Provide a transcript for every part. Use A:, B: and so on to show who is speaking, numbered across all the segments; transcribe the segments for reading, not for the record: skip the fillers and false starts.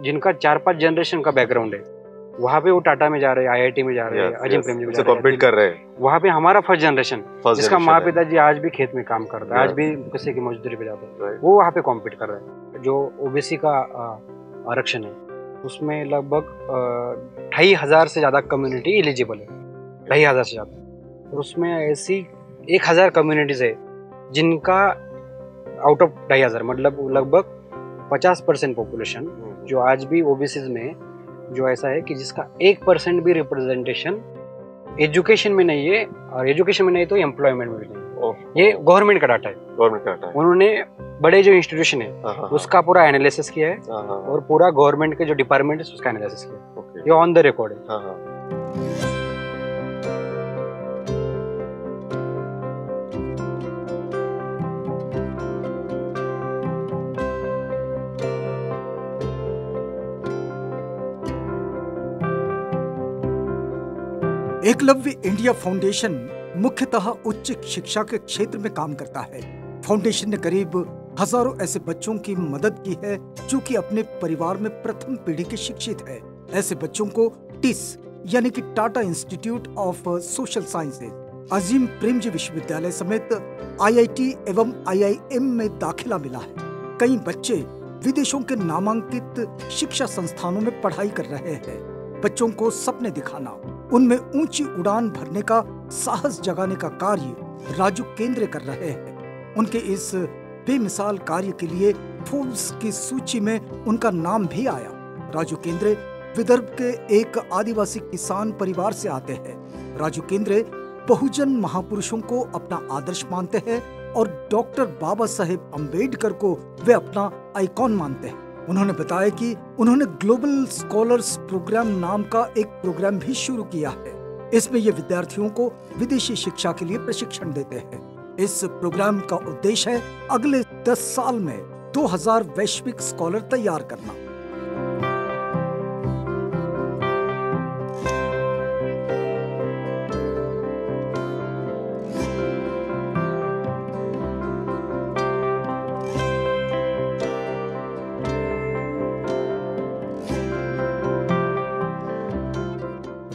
A: जिनका 4-5 जनरेशन का बैकग्राउंड है, वहाँ पे वो टाटा में जा रहे हैं, आईआईटी में जा रहे हैं, अजिम प्रेमजी में जा रहे हैं,
B: कॉम्पीट कर रहे हैं।
A: वहाँ पे हमारा फर्स्ट जनरेशन जिसका माँ पिताजी आज भी खेत में काम करता है, आज भी किसी की मजदूरी पे जाता है, वो वहाँ पे कॉम्पीट कर रहे हैं। जो ओबीसी का आरक्षण है उसमें लगभग 2500 से ज़्यादा कम्युनिटी एलिजिबल है, 2500 से ज़्यादा। और उसमें ऐसी 1000 कम्युनिटीज़ है जिनका आउट ऑफ 2500 मतलब लगभग 50% पॉपुलेशन जो आज भी ओबीसी में जो ऐसा है कि जिसका 1% भी रिप्रेजेंटेशन एजुकेशन में नहीं है, और एजुकेशन में नहीं तो एम्प्लॉयमेंट में भी नहीं है। ये गवर्नमेंट का डाटा है, उन्होंने बड़े जो इंस्टीट्यूशन है उसका पूरा एनालिसिस किया है और पूरा गवर्नमेंट के जो डिपार्टमेंट है उसका एनालिसिस किया है। ये ऑन द रिकॉर्ड है।
C: एकलव्य इंडिया फाउंडेशन मुख्यतः उच्च शिक्षा के क्षेत्र में काम करता है। फाउंडेशन ने करीब हजारों ऐसे बच्चों की मदद की है जो कि अपने परिवार में प्रथम पीढ़ी के शिक्षित है। ऐसे बच्चों को टिस यानी कि Tata institute of social sciences, Azim Premji विश्वविद्यालय समेत आईआईटी एवं आईआईएम में दाखिला मिला है। कई बच्चे विदेशों के नामांकित शिक्षा संस्थानों में पढ़ाई कर रहे हैं। बच्चों को सपने दिखाना, उनमें ऊंची उड़ान भरने का साहस जगाने का कार्य राजू केंद्रे कर रहे हैं। उनके इस बेमिसाल कार्य के लिए फोर्ब्स की सूची में उनका नाम भी आया। राजू केंद्रे विदर्भ के एक आदिवासी किसान परिवार से आते हैं। राजू केंद्रे बहुजन महापुरुषों को अपना आदर्श मानते हैं और डॉक्टर बाबा साहेब अम्बेडकर को वे अपना आइकॉन मानते हैं। उन्होंने बताया कि उन्होंने ग्लोबल स्कॉलर्स प्रोग्राम नाम का एक प्रोग्राम भी शुरू किया है। इसमें ये विद्यार्थियों को विदेशी शिक्षा के लिए प्रशिक्षण देते हैं। इस प्रोग्राम का उद्देश्य है अगले 10 साल में 2000 वैश्विक स्कॉलर तैयार करना।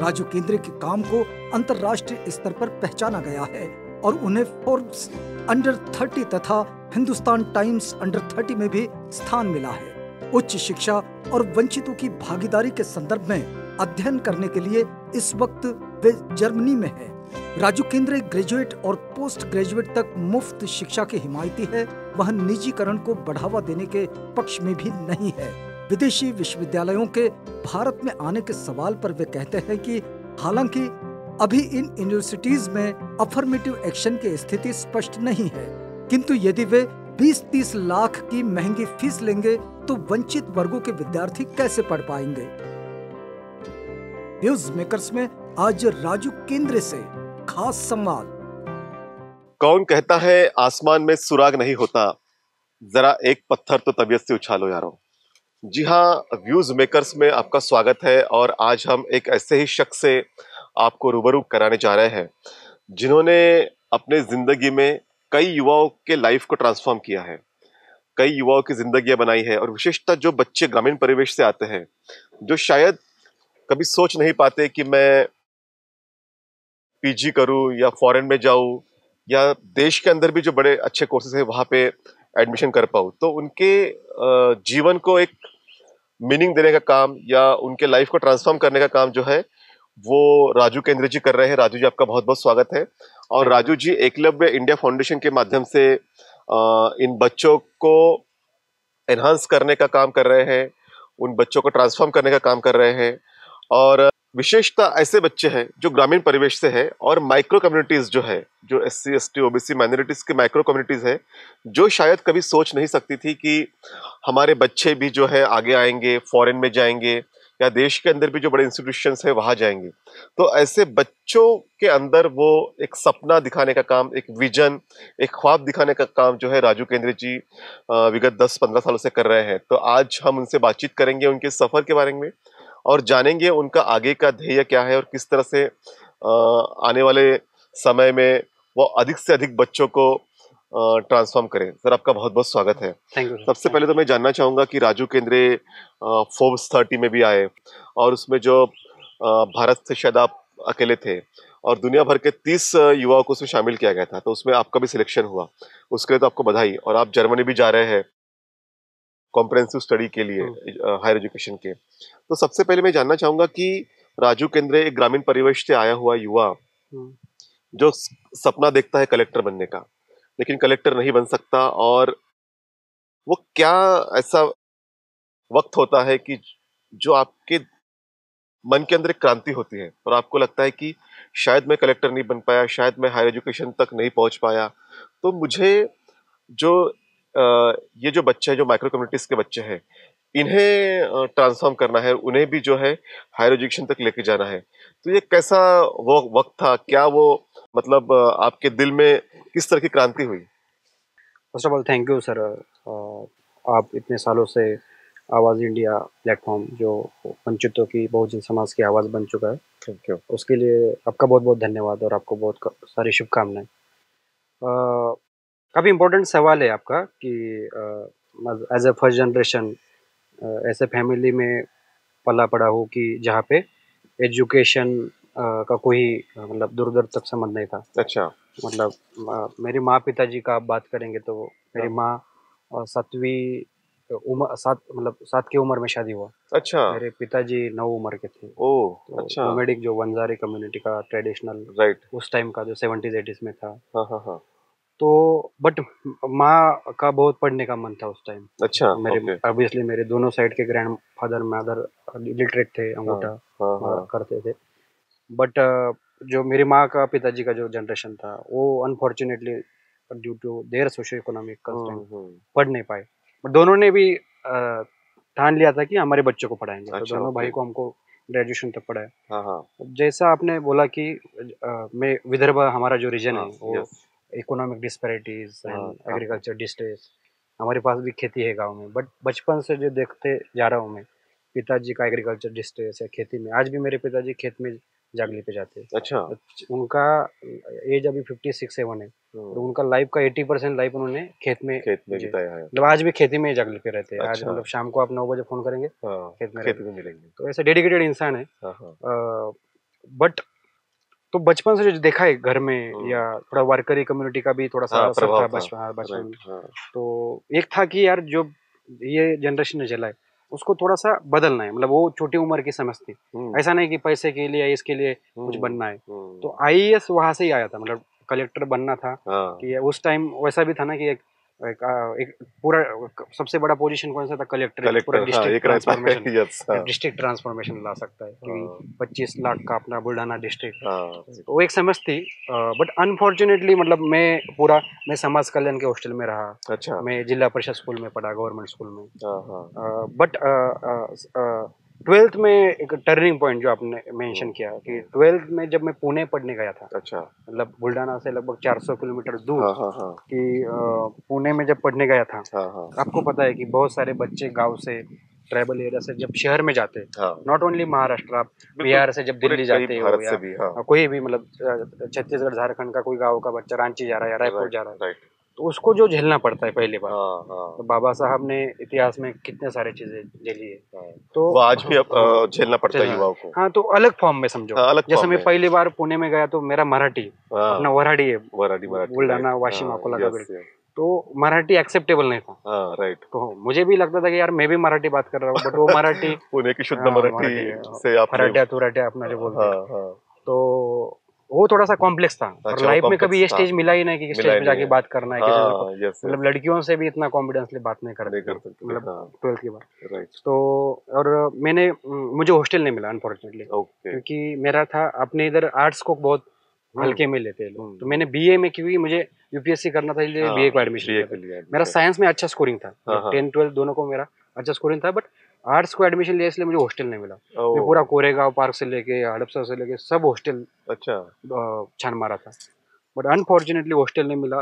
C: राजू केंद्रे के काम को अंतर्राष्ट्रीय स्तर पर पहचाना गया है और उन्हें फोर्ब्स अंडर 30 तथा हिंदुस्तान टाइम्स अंडर 30 में भी स्थान मिला है। उच्च शिक्षा और वंचितों की भागीदारी के संदर्भ में अध्ययन करने के लिए इस वक्त वे जर्मनी में है। राजू केंद्रे ग्रेजुएट और पोस्ट ग्रेजुएट तक मुफ्त शिक्षा के हिमायती है। वह निजीकरण को बढ़ावा देने के पक्ष में भी नहीं है। विदेशी विश्वविद्यालयों के भारत में आने के सवाल पर वे कहते हैं कि हालांकि अभी इन यूनिवर्सिटीज में अफर्मेटिव एक्शन की स्थिति स्पष्ट नहीं है, किंतु यदि वे 20-30 लाख की महंगी फीस लेंगे तो वंचित वर्गों के विद्यार्थी कैसे पढ़ पाएंगे। न्यूज मेकर्स में आज राजू केंद्रे से खास संवाद।
B: कौन कहता है आसमान में सुराग नहीं होता, जरा एक पत्थर तो तबीयत से उछालो यारो। जी हाँ, व्यूज मेकर्स में आपका स्वागत है और आज हम एक ऐसे ही शख्स से आपको रूबरू कराने जा रहे हैं जिन्होंने अपने जिंदगी में कई युवाओं के लाइफ को ट्रांसफॉर्म किया है, कई युवाओं की जिंदगियां बनाई है। और विशेषतः जो बच्चे ग्रामीण परिवेश से आते हैं, जो शायद कभी सोच नहीं पाते कि मैं पीजी करूं या फॉरेन में जाऊं या देश के अंदर भी जो बड़े अच्छे कोर्सेज है वहां पे एडमिशन कर पाऊं, तो उनके जीवन को एक मीनिंग देने का काम या उनके लाइफ को ट्रांसफॉर्म करने का काम जो है वो राजू केंद्रे जी कर रहे हैं। राजू जी, आपका बहुत बहुत स्वागत है। और राजू जी एकलव्य इंडिया फाउंडेशन के माध्यम से इन बच्चों को एनहांस करने का काम कर रहे हैं, उन बच्चों को ट्रांसफॉर्म करने का काम कर रहे हैं। और विशेषतः ऐसे बच्चे हैं जो ग्रामीण परिवेश से है और माइक्रो कम्युनिटीज जो है, जो SC ST OBC माइनॉरिटीज के माइक्रो कम्युनिटीज है, जो शायद कभी सोच नहीं सकती थी कि हमारे बच्चे भी जो है आगे आएंगे, फॉरेन में जाएंगे या देश के अंदर भी जो बड़े इंस्टीट्यूशंस है वहां जाएंगे। तो ऐसे बच्चों के अंदर वो एक सपना दिखाने का काम, एक विजन, एक ख्वाब दिखाने का काम जो है राजू केंद्रे जी विगत 10-15 सालों से कर रहे हैं। तो आज हम उनसे बातचीत करेंगे उनके सफर के बारे में और जानेंगे उनका आगे का ध्येय क्या है और किस तरह से आने वाले समय में वो अधिक से अधिक बच्चों को ट्रांसफॉर्म करें। सर, आपका बहुत बहुत स्वागत है।
A: Thank you.
B: सबसे पहले तो मैं जानना चाहूंगा कि राजू केंद्रे फोर्ब्स 30 में भी आए और उसमें जो भारत से शायद आप अकेले थे और दुनिया भर के 30 युवाओं को उसमें शामिल किया गया था, तो उसमें आपका भी सिलेक्शन हुआ। उसके लिए तो आपको बधाई। और आप जर्मनी भी जा रहे हैं कॉम्प्रिहेंसिव स्टडी के लिए, हायर एजुकेशन के। तो सबसे पहले मैं जानना चाहूंगा कि राजू केंद्रे एक ग्रामीण परिवेश से आया हुआ युवा जो सपना देखता है कलेक्टर बनने का, लेकिन कलेक्टर नहीं बन सकता, और वो क्या ऐसा वक्त होता है कि जो आपके मन के अंदर एक क्रांति होती है और आपको लगता है कि शायद मैं कलेक्टर नहीं बन पाया, शायद मैं हायर एजुकेशन तक नहीं पहुंच पाया, तो मुझे जो ये जो बच्चे हैं, जो माइक्रो कम्युनिटीज के बच्चे हैं, इन्हें ट्रांसफॉर्म करना है, उन्हें भी जो है हायर एजुकेशन तक लेके जाना है। तो ये कैसा वो वक्त था? क्या वो मतलब आपके दिल में किस तरह की क्रांति हुई?
A: First of all thank you sir. आप इतने सालों से आवाज़ इंडिया प्लेटफॉर्म जो वंचितों की, बहुजन समाज की आवाज़ बन चुका है,
B: थैंक यू।
A: उसके लिए आपका बहुत बहुत धन्यवाद और आपको बहुत सारी शुभकामनाएं। काफ़ी इम्पोर्टेंट सवाल है आपका कि एज ए फर्स्ट जनरेशन ऐसे फैमिली में पला पड़ा हूँ कि जहाँ पे एजुकेशन का कोई मतलब दूर दूर तक संबंध नहीं था।
B: अच्छा।
A: मतलब मेरी माँ पिताजी का आप बात करेंगे तो मेरी माँ 7वीं उम्र, 7 की उम्र में शादी हुआ।
B: अच्छा।
A: मेरे पिताजी 9 उम्र के थे।
B: ओह,
A: तो
B: अच्छा।
A: नोमैडिक जो वंजारी कम्युनिटी का ट्रेडिशनल,
B: राइट।
A: उस टाइम का जो 70s 80s में था।
B: हाँ हाँ हाँ।
A: तो बट माँ का बहुत पढ़ने का मन था उस टाइम।
B: अच्छा,
A: मेरे
B: ओके।
A: ऑब्वियसली मेरे दोनों साइड के ग्रैंड फादर मदर लिटरेट थे, अंगूठा
B: हाँ हाँ।
A: करते थे। बट जो मेरी माँ का पिताजी का जो जनरेशन था वो unfortunately due to their socio economic constraint पढ़ नहीं पाए। बट दोनों ने भी ठान लिया था कि हमारे बच्चों को पढ़ाएंगे। तो
B: अच्छा,
A: दोनों भाई
B: ओके।
A: को हमको ग्रेजुएशन तक पढ़ाया।
B: हाँ हाँ।
A: जैसा आपने बोला कि मैं विदर्भ, हमारा जो रीजन है
B: हाँ,
A: वो
B: यस।
A: इकोनॉमिक डिस्पैरिटीज
B: हाँ,
A: एंड
B: हाँ।
A: एग्रीकल्चर डिस्ट्रेस, हमारे पास भी खेती है गांव में। बट बचपन से जो देखते जा रहा हूँ मैं पिताजी का एग्रीकल्चर डिस्ट्रेस या खेती में, आज भी मेरे पिताजी खेत में जागली पे जाते हैं।
B: अच्छा।
A: उनका एज अभी 56-7 है और उनका लाइफ का 80% लाइफ उन्होंने खेत में
B: बिताया है।
A: मतलब आज भी खेती में जागली पे रहते हैं। आज
B: अच्छा।
A: मतलब शाम को आप 9 बजे फोन करेंगे
B: हाँ,
A: खेत में
B: खेत
A: रहेंगे।
B: में मिलेंगे।
A: तो ऐसे डेडिकेटेड इंसान है।
B: हाँ हाँ।
A: बट तो बचपन से जो देखा है घर में, या थोड़ा वारकरी कम्युनिटी का भी थोड़ा सा
B: हाँ,
A: असर
B: प्रभाव
A: था
B: था।
A: बचपन में।
B: राइट, हाँ।
A: तो एक था कि यार जो ये जनरेशन ने झेला है उसको थोड़ा सा बदलना है। मतलब वो छोटी उम्र की समझ थी, ऐसा नहीं कि पैसे के लिए इसके लिए कुछ बनना है। तो आईएएस वहां से ही आया था, मतलब कलेक्टर बनना था।
B: हाँ।
A: कि उस टाइम वैसा भी था ना कि एक पूरा सबसे बड़ा पोजीशन कौन सा था? कलेक्टर। पूरा
B: कलेक्टर, हाँ,
A: डिस्ट्रिक्ट
B: एक रहता है।
A: ट्रांसफॉर्मेशन,
B: यस, हाँ।
A: डिस्ट्रिक्ट ट्रांसफॉर्मेशन ला सकता है कि 25 लाख का अपना बुल्ढाना डिस्ट्रिक्ट।
B: हाँ।
A: तो वो एक समझ थी। बट अनफॉर्चुनेटली मतलब मैं समाज कल्याण के हॉस्टल में रहा।
B: अच्छा।
A: मैं जिला परिषद स्कूल में पढ़ा, गवर्नमेंट स्कूल में।
B: हाँ हाँ।
A: बट 12th में एक टर्निंग पॉइंट जो आपने मेंशन किया कि 12th में जब मैं पुणे पढ़ने गया था,
B: अच्छा।
A: मतलब बुल्ढाना से लगभग 400 किलोमीटर दूर,
B: हाँ हाँ हाँ।
A: कि पुणे में जब पढ़ने गया था।
B: हाँ हाँ।
A: आपको पता है कि बहुत सारे बच्चे गांव से, ट्राइबल एरिया से जब शहर में जाते हैं,
B: हाँ।
A: नॉट ओनली महाराष्ट्र, आप बिहार से जब दिल्ली जाते हो
B: भारत
A: या
B: से भी, हाँ।
A: कोई भी मतलब छत्तीसगढ़ झारखंड का कोई गांव का बच्चा रांची जा रहा है या रायपुर जा रहा है,
B: राइट।
A: तो उसको जो झेलना पड़ता है पहली बार।
B: हाँ हाँ।
A: तो बाबा साहब ने इतिहास में कितने सारे चीजें झेली है।
B: हाँ।
A: तो
B: वो आज भी अब झेलना पड़ता है युवाओं को।
A: हाँ, तो अलग फॉर्म में समझो।
B: हाँ, अलग
A: जैसे
B: फॉर्म
A: मैं
B: में।
A: पहली बार पुणे में गया तो मेरा मराठी अपना वराडी है,
B: मराठी
A: बुल्ढाना वाशिम अकोला का
B: यस।
A: तो मराठी एक्सेप्टेबल नहीं था।
B: हाँ, राइट।
A: तो मुझे भी लगता था कि यार मैं भी मराठी बात कर रहा हूँ, बट वो मराठी
B: पुणे की शुद्ध मराठी से आपने
A: फराट्या तुराट्या अपना जो बोलते हैं।
B: हाँ हाँ।
A: तो वो थोड़ा सा कॉम्प्लेक्स था। और
B: अच्छा,
A: लाइफ
B: वो
A: में कभी ये
B: complex था।
A: स्टेज मिला ही नहीं कि
B: मिला
A: स्टेज
B: ही
A: पे जाके
B: नहीं है।
A: बात करना है।
B: हाँ,
A: किसी
B: यस,
A: मतलब लड़कियों से भी इतना कॉन्फिडेंसली बात नहीं
B: नहीं
A: करते
B: कर सकते,
A: मतलब
B: हाँ।
A: 12th के बाद।
B: राइट।
A: तो और मुझे हॉस्टल नहीं मिला अनफॉर्चुनेटली,
B: ओके।
A: क्योंकि मेरा था अपने इधर आर्ट्स को बहुत हल्के में लेते हैं लोग। तो मैंने बीए में, क्योंकि मुझे यूपीएससी करना था इसलिए बीए को एडमिशन लिया। मेरा साइंस में अच्छा स्कोरिंग था, 10th 12th दोनों को मेरा अच्छा स्कोरिंग था। बट आर्ट्स को एडमिशन लिया इसलिए मुझे हॉस्टल नहीं मिला। मैं पूरा कोरेगांव पार्क से लेके हड़पसर से लेके सब हॉस्टल
B: अच्छा
A: छान मारा था। बट अनफॉर्चुनेटली हॉस्टल नहीं मिला,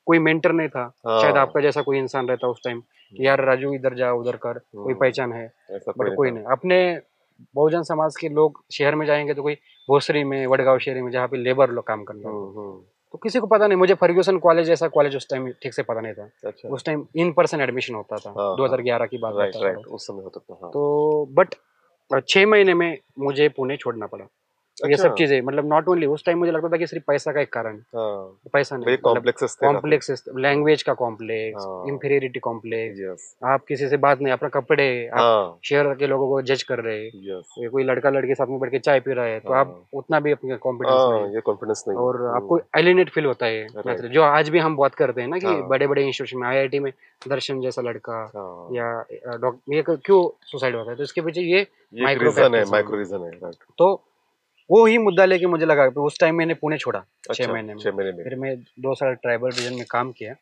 A: कोई मेंटर नहीं था। शायद आपका जैसा कोई इंसान रहता उस टाइम कि यार राजू इधर जा उधर कर, कोई पहचान है। बट कोई नहीं। अपने बहुजन समाज के लोग शहर में जाएंगे तो कोई भोसरी में, वडगांव शहरी में, जहाँ पे लेबर लोग काम करते हैं। तो किसी को पता नहीं, मुझे फर्ग्यूसन कॉलेज ऐसा कॉलेज उस टाइम ठीक से पता नहीं था।
B: अच्छा।
A: उस टाइम इन पर्सन एडमिशन होता था, 2011 की बात
B: राइट
A: बता रहा
B: राइट, उस समय होता था। हाँ।
A: तो बट 6 महीने में मुझे पुणे छोड़ना पड़ा। ये सब चीजें मतलब नॉट ओनली उस टाइम मुझे लगता था कि सिर्फ पैसा का एक कारण, पैसा नहीं,
B: कॉम्प्लेक्स
A: कॉम्प्लेक्स, लैंग्वेज का कॉम्प्लेक्स, इंफीरियरिटी कॉम्प्लेक्स, आप किसी से बात नहीं, अपना कपड़े, आप शहर के लोगों को जज कर रहे हैं, कोई लड़का लड़के साथ में बैठ के चाय पी रहा है तो आप उतना भी अपने कॉन्फिडेंस नहीं, और आपको एलिनेट फील होता है, जो आज भी हम बात करते हैं ना कि बड़े बड़े इंस्टीट्यूशन में, IIT में दर्शन जैसा लड़का या ये क्यों सुसाइड होता है, तो इसके पीछे ये माइक्रो रीजन है। तो वो ही मुद्दा लेके मुझे लगा कि उस टाइम मैंने पुणे छोड़ा 6 महीने में। फिर मैं 2 साल ट्राइबल रीजन में काम किया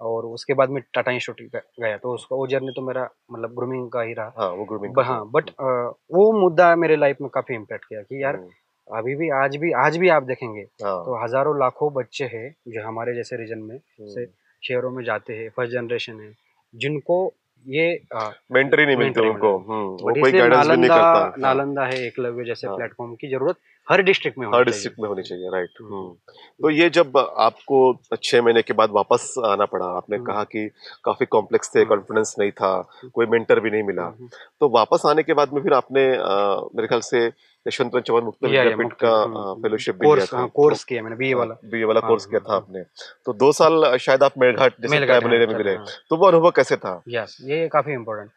A: और उसके बाद में टाटा इंस्टीट्यूट गया, तो उसका वो जर्नी तो मेरा मतलब ग्रूमिंग का ही रहा। वो ग्रूमिंग बट वो मुद्दा मेरे लाइफ में काफी इम्पैक्ट किया कि यार अभी भी आज भी आप देखेंगे तो हजारों लाखों बच्चे हैं जो हमारे जैसे रीजन में से शहरों में जाते हैं, फर्स्ट जनरेशन है, जिनको ये
B: मेंटर ही नहीं मिलते उनको, वो कोई गाइडेंस भी नहीं करता।
A: नालंदा है, एकलव्य जैसे प्लेटफॉर्म की जरूरत हर डिस्ट्रिक्ट में
B: होनी चाहिए। राइट। तो ये जब आपको 6 महीने के बाद वापस आना पड़ा, आपने कहा कि काफी कॉम्प्लेक्स थे, कॉन्फिडेंस नहीं था, कोई मेंटर भी नहीं मिला, तो वापस आने के बाद में फिर आपने मेरे ख्याल से यशवंतराव चव्हाण मुक्त विद्यापीठ का फेलोशिप भी लिया था,
A: कोर्स किया मैंने, BA वाला
B: कोर्स किया था आपने, तो 2 साल शायद आप मेलघाट जैसे ट्राइबल एरिया में भी रहे, तो वो अनुभव कैसे था?
A: ये काफी इम्पोर्टेंट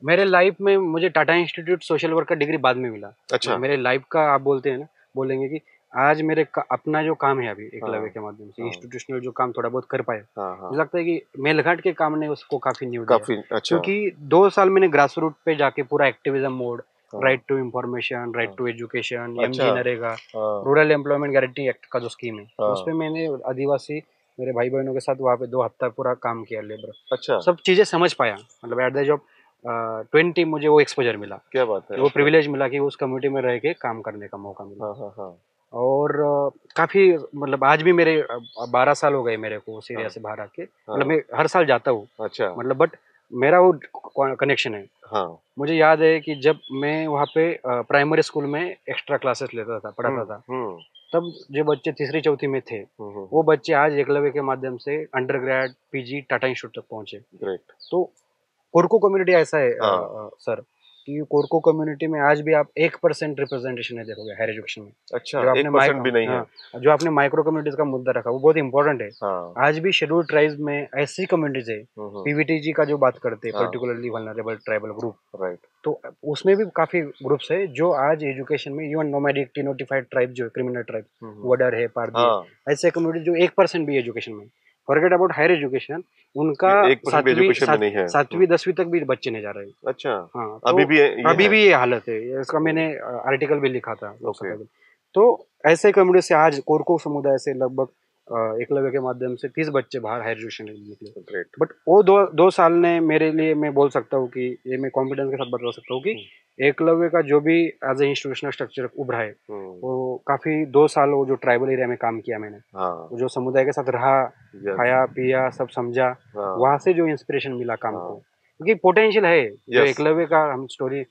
A: मेरे लाइफ में, मुझे टाटा इंस्टीट्यूट सोशल वर्क का डिग्री बाद में मिला। अच्छा। मेरे लाइफ का आप बोलेंगे कि आज मेरे अपना जो काम है अभी एकलव्य के माध्यम से, इंस्टीट्यूशनल जो काम थोड़ा बहुत कर पाए, मुझे लगता है कि मेलघाट के काम ने उसको काफी न्यू दिया। अच्छा। क्योंकि 2 साल मैंने ग्रास रूट पे जाके पूरा activism mode, right to information, right to education, MG NREGA, rural employment guarantee act का जो स्कीम है, उस पे मैंने आदिवासी मेरे भाई बहनों के साथ वहाँ पे 2 हफ्ता पूरा काम किया, लेबर। अच्छा। सब चीजें समझ पाया, मतलब एट द एज ऑफ 20 मुझे वो एक्सपोजर मिला। क्या बात है। वो प्रिविलेज मिला कि उस कम्युनिटी में रह के काम करने का मौका मिला। और काफी मतलब आज भी मेरे 12 साल हो गए मेरे को उस एरिया से बाहर आके, मतलब मैं हर साल जाता हूँ। अच्छा। मतलब बट मेरा वो कनेक्शन है। मुझे याद है कि जब मैं वहाँ पे प्राइमरी स्कूल में एक्स्ट्रा क्लासेस लेता था, पढ़ाता था, तब जो बच्चे तीसरी चौथी में थे, वो बच्चे आज एकलव्य के माध्यम से under grade, PG, Tata institute तक पहुंचे। ग्रेट। तो कोरको कम्युनिटी ऐसा है सर कि कोरको कम्युनिटी में आज भी आप 1% रिप्रेजेंटेशन नहीं देखोगे हायर एजुकेशन में। अच्छा, 1% भी नहीं है। जो आपने माइक्रो कम्युनिटीज का मुद्दा रखा वो बहुत इंपॉर्टेंट है। आज भी शेड्यूल्ड ट्राइब्स में ऐसी कम्युनिटीज है, PVTG का जो बात करते हैं, particularly vulnerable tribal group, right, तो उसमें भी काफी ग्रुप्स है जो आज एजुकेशन में, इवन नोमैडिक, डिनोटिफाइड ट्राइब जो क्रिमिनल ट्राइब, वडर है, पारदी है, ऐसे कम्युनिटी जो 1% भी एजुकेशन में, फॉरगेट अबाउट हायर एजुकेशन, उनका 7वीं 10वीं तक भी बच्चे नहीं जा रहे। अच्छा। हाँ, तो अभी भी ये हालत है, इसका मैंने आर्टिकल भी लिखा था। तो ऐसे कम्युनिटी से आज कोरको समुदाय से लगभग एकलव्य के माध्यम से 30 बच्चे बाहर हायर एजुकेशन निकले। बट वो 2 साल ने मेरे लिए, मैं बोल सकता हूँ कि ये मैं कॉन्फिडेंस के साथ बता सकता हूँ कि एकलव्य का जो भी एज ए इंस्टीट्यूशनल स्ट्रक्चर उभरा है, वो काफी 2 साल वो जो ट्राइबल एरिया में काम किया मैंने, वो जो समुदाय के साथ रहा, खाया पिया सब समझा, वहां से जो इंस्पिरेशन मिला काम को, क्योंकि पोटेंशियल है जो एकलव्य का, हम स्टोरी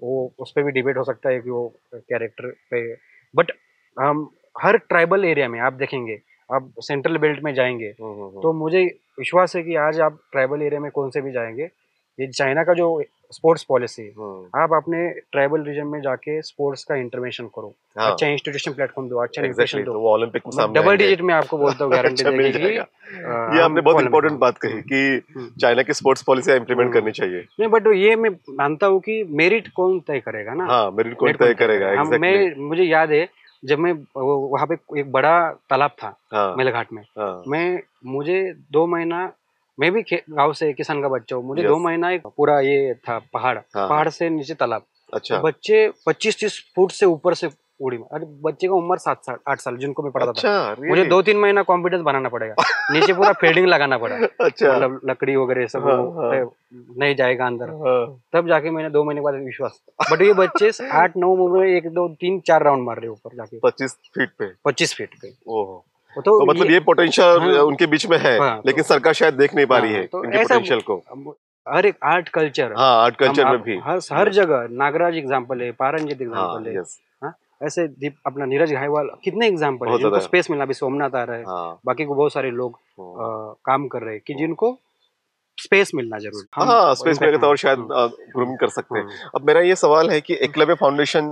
A: वो उस पर भी डिबेट हो सकता है कि वो कैरेक्टर पे, बट हम हर ट्राइबल एरिया में आप देखेंगे, आप सेंट्रल बेल्ट में जाएंगे तो मुझे विश्वास है कि आज आप ट्राइबल एरिया में कौन से भी जाएंगे, ये चाइना का जो स्पोर्ट्स पॉलिसी, आप अपने ट्राइबल रीजन में जाके स्पोर्ट्स का इंटरवेंशन करो, अच्छा इंस्टीट्यूशन प्लेटफॉर्म दो, अच्छा न्यूट्रिशन दो, वो ओलंपिक में सामने डबल डिजिट में आपको बोलता हूँ गारंटी देगी कि
B: ये आपने बहुत इंपॉर्टेंट बात कही कि चाइना की स्पोर्ट्स पॉलिसी इंप्लीमेंट करनी चाहिए।
A: नहीं, बट ये मैं मानता हूँ कि मेरिट कौन तय करेगा ना।
B: हाँ, मेरिट कौन तय करेगा।
A: मुझे याद है जब मैं वहाँ पे एक बड़ा तालाब था मेलघाट में, मुझे 2 महीना, मैं भी गांव से किसान का बच्चा हूँ, मुझे 2 महीना एक पूरा ये था पहाड़ से नीचे तालाब। अच्छा। तो बच्चे 25-30 फुट से ऊपर से उड़ी, अरे बच्चे का उम्र 7-8 साल जिनको मैं पढ़ाता था, मुझे 2-3 महीना कॉन्फिडेंस बनाना पड़ेगा, नीचे पूरा फील्डिंग लगाना पड़ा। अच्छा। मतलब लकड़ी वगैरह सब नहीं जाएगा अंदर, तब जाके मैंने 2 महीने बाद विश्वास। बट ये बच्चे 8-9 में 1 2 3 4 राउंड मार रहे ऊपर जाके 25 फीट पे।
B: तो मतलब ये पोटेंशियल उनके बीच में है, लेकिन सरकार शायद देख नहीं पा रही है इनके पोटेंशियल को।
A: हर एक आर्ट कल्चर
B: में भी
A: हर जगह नागराज एग्जाम्पल है, पारंजित एग्जाम्पल है, ऐसे दीप अपना नीरज घाईवाल, कितने एग्जाम्पल है जिनको स्पेस मिला, अभी सोमनाथ आ रहा है, बाकी को बहुत सारे लोग काम कर रहे हैं कि जिनको स्पेस मिलना जरूर।
B: हाँ, स्पेस मिलेगा तो और शायद ग्रूमिंग कर सकते हैं। अब मेरा ये सवाल है कि एकलव्य फाउंडेशन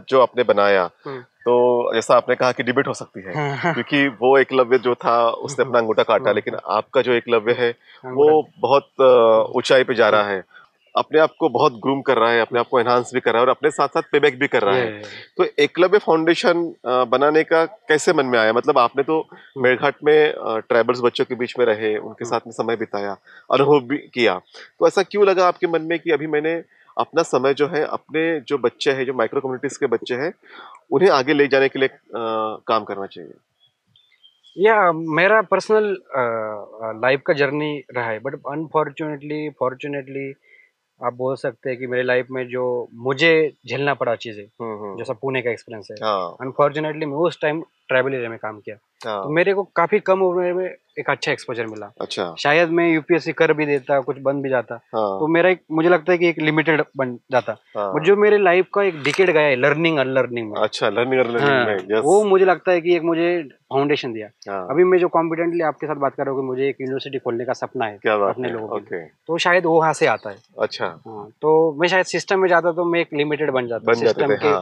B: जो आपने बनाया, तो जैसा आपने कहा कि डिबेट हो सकती है क्योंकि वो एकलव्य जो था उसने अपना अंगूठा काटा, लेकिन आपका जो एकलव्य है वो बहुत ऊंचाई पे जा रहा है, अपने आप को बहुत ग्रूम कर रहा है, अपने आप को एनहांस भी कर रहा है और अपने साथ साथ पेबैक भी कर रहा है। तो एकलव्य फाउंडेशन बनाने का कैसे मन में आया? मतलब आपने तो मेरघाट में ट्राइबल्स बच्चों के बीच में रहे, उनके साथ में समय बिताया, अनुभव भी किया, तो ऐसा क्यों लगा आपके मन में कि अभी मैंने अपना समय जो है अपने जो बच्चे हैं, जो माइक्रो कम्युनिटीज के बच्चे हैं, उन्हें आगे ले जाने के लिए काम करना चाहिए?
A: या मेरा पर्सनल लाइफ का जर्नी रहा है, बट अनफॉर्चुनेटली फॉर्चुनेटली आप बोल सकते हैं कि मेरे लाइफ में जो मुझे झेलना पड़ा चीजें, जैसा पुणे का एक्सपीरियंस है, अनफॉर्चुनेटली मैं उस टाइम ट्राइबल एरिया में काम किया, तो मेरे को काफी कम उम्र में एक अच्छा एक्सपोजर मिला।
B: अच्छा।
A: शायद मैं यूपीएससी कर भी देता, कुछ बन भी जाता, तो मेरा एक, मुझे लगता है कि एक लिमिटेड बन जाता, बट जो मेरे लाइफ का एक डिकेड गया है लर्निंग अनलर्निंग में।
B: अच्छा, लर्निंग अनलर्निंग में, यस।
A: वो मुझे लगता है कि एक मुझे फाउंडेशन दिया। अभी मैं जो कॉन्फिडेंटली आपके साथ बात कर रहा हूँ कि मुझे एक यूनिवर्सिटी खोलने का सपना है अपने लोगों के, तो शायद वो वहां से आता है।
B: अच्छा।
A: तो मैं शायद सिस्टम में जाता तो मैं एक लिमिटेड बन जाता, सिस्टम के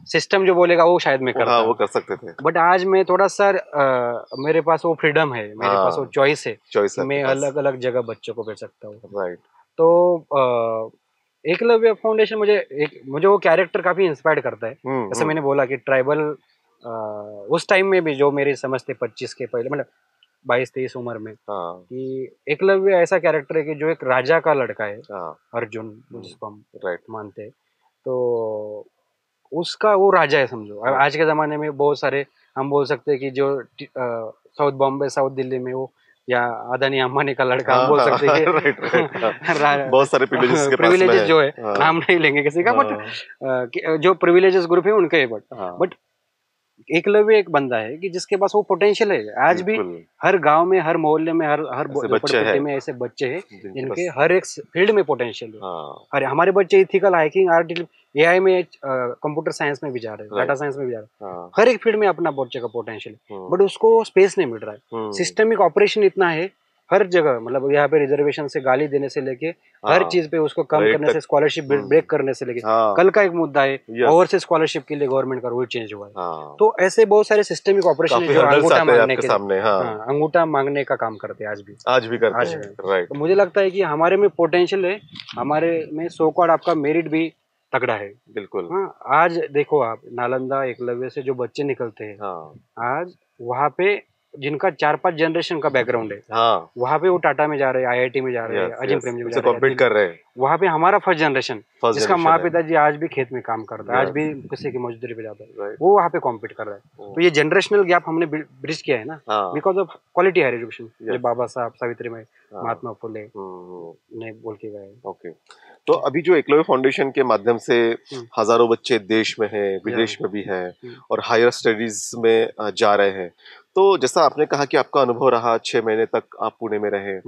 A: सिस्टम जो बोलेगा वो शायद मैं करता,
B: वो कर सकते थे।
A: बट आज मैं थोड़ा सा मेरे पास वो फ्रीडम है, मेरे पास वो चॉइस है, मैं अलग अलग जगह बच्चों को भेज सकता हूँ।
B: राइट।
A: तो एकलव्य फाउंडेशन मुझे वो कैरेक्टर काफी इंस्पायर करता है। जैसे मैंने बोला कि ट्राइबल उस टाइम में भी जो मेरी समझ थे 25 के पहले, मतलब 22-23 उम्र में, कि एकलव्य ऐसा कैरेक्टर है कि जो एक राजा का लड़का है, अर्जुन जिसको हम मानते हैं, तो उसका वो राजा है समझो। आज के जमाने में बहुत सारे हम बोल सकते हैं कि जो साउथ बॉम्बे साउथ दिल्ली में वो, या अदानी अंबानी का लड़का, हम बोल सकते हैं कि
B: बहुत सारे
A: प्रिविलेजेस जो है, नाम नहीं लेंगे किसी का, बट जो प्रिविलेजेस ग्रुप है उनके है, बट एकलव्य एक बंदा है कि जिसके पास वो पोटेंशियल है। आज भी हर गांव में, हर मोहल्ले में, हर झोपड़पट्टी में ऐसे बच्चे हैं जिनके हर एक फील्ड में पोटेंशियल है। अरे हमारे बच्चे इथिकल, हाइकिंग, आर्ट, एआई में, कंप्यूटर साइंस में भी जा रहे हैं, डाटा साइंस में भी जा रहे हैं, हर एक फील्ड में अपना बच्चे का पोटेंशियल है, बट उसको स्पेस नहीं मिल रहा है। सिस्टमिक ऑपरेशन इतना है हर जगह, मतलब यहाँ पे रिजर्वेशन से गाली देने से लेके हर चीज पे उसको कम करने से, स्कॉलरशिप ब्रेक करने से लेके, कल का एक मुद्दा है ओवरसीज स्कॉलरशिप के लिए गवर्नमेंट का रूल चेंज हुआ है। तो ऐसे बहुत सारे सिस्टमिक ऑपरेशन जो अंगूठा मांगने के सामने, अंगूठा मांगने का काम करते हैं आज भी करते हैं। तो मुझे लगता है कि हमारे में पोटेंशियल है, हमारे में सो कॉल्ड आपका मेरिट भी तगड़ा है।
B: बिल्कुल।
A: आज देखो आप, नालंदा एकलव्य से जो बच्चे निकलते हैं, आज वहाँ पे जिनका 4-5 जनरेशन का बैकग्राउंड है, वहाँ पे वो टाटा में जा रहे हैं, आईआईटी में जा रहे हैं, अजिम प्रेमजी में जा रहे हैं, वहाँ पे हमारा फर्स्ट जनरेशन जिसका माँ पिताजी आज भी खेत में काम करता है, आज भी किसी की मजदूरी पे जाता है, वो वहाँ पे कॉम्पीट कर रहा है। तो ये जनरेशनल गैप हमने ब्रिज किया है ना, because of quality higher education, जो बाबा साहब, सावित्री में, महात्मा फुले ने बोल के गए।
B: ओके, तो अभी जो एकलव्य फाउंडेशन के माध्यम से हजारों बच्चे देश में हैं, विदेश में भी हैं और हायर स्टडीज में जा रहे हैं, तो जैसा आपने कहा कि आपका अनुभव रहा, 6 महीने तक आप पुणे में रहे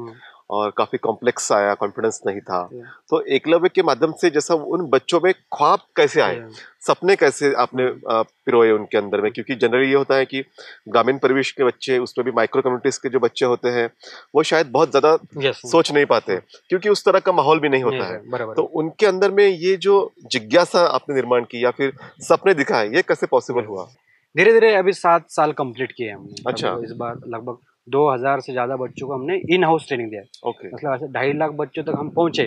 B: और काफी कॉम्प्लेक्स आया, कॉन्फिडेंस नहीं था, तो एकलव्य के माध्यम से जैसा उन बच्चों में ख्वाब कैसे आए, सपने कैसे आपने पिरोए उनके अंदर में? क्योंकि जनरली ये होता है कि ग्रामीण परिवेश के बच्चे, उसमें भी माइक्रो कम्युनिटीज के जो बच्चे होते हैं, वो शायद बहुत ज्यादा सोच नहीं पाते क्योंकि उस तरह का माहौल भी नहीं होता है। तो उनके अंदर में ये जो जिज्ञासा आपने निर्माण की या फिर सपने दिखाए, ये कैसे पॉसिबल हुआ?
A: धीरे धीरे अभी 7 साल कंप्लीट किए हमने।
B: अच्छा।
A: इस बार लगभग 2000 से ज्यादा बच्चों को हमने इन हाउस ट्रेनिंग दिया है। मतलब ऐसे 2.5 लाख बच्चों तक हम पहुंचे।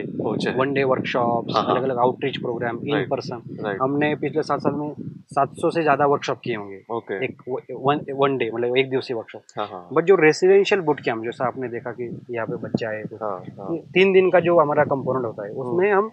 A: 1 डे वर्कशॉप, अलग अलग आउटरीच प्रोग्राम, इन पर्सन। हमने पिछले 7 साल में 700 से ज्यादा वर्कशॉप किए होंगे। एक वन डे, मतलब 1 दिवसीय वर्कशॉप। बट जो रेसिडेंशियल बूट कैंप, जैसा आपने देखा कि यहाँ पे बच्चे आए, 3 दिन का जो हमारा कंपोनेंट होता है, उसमें हम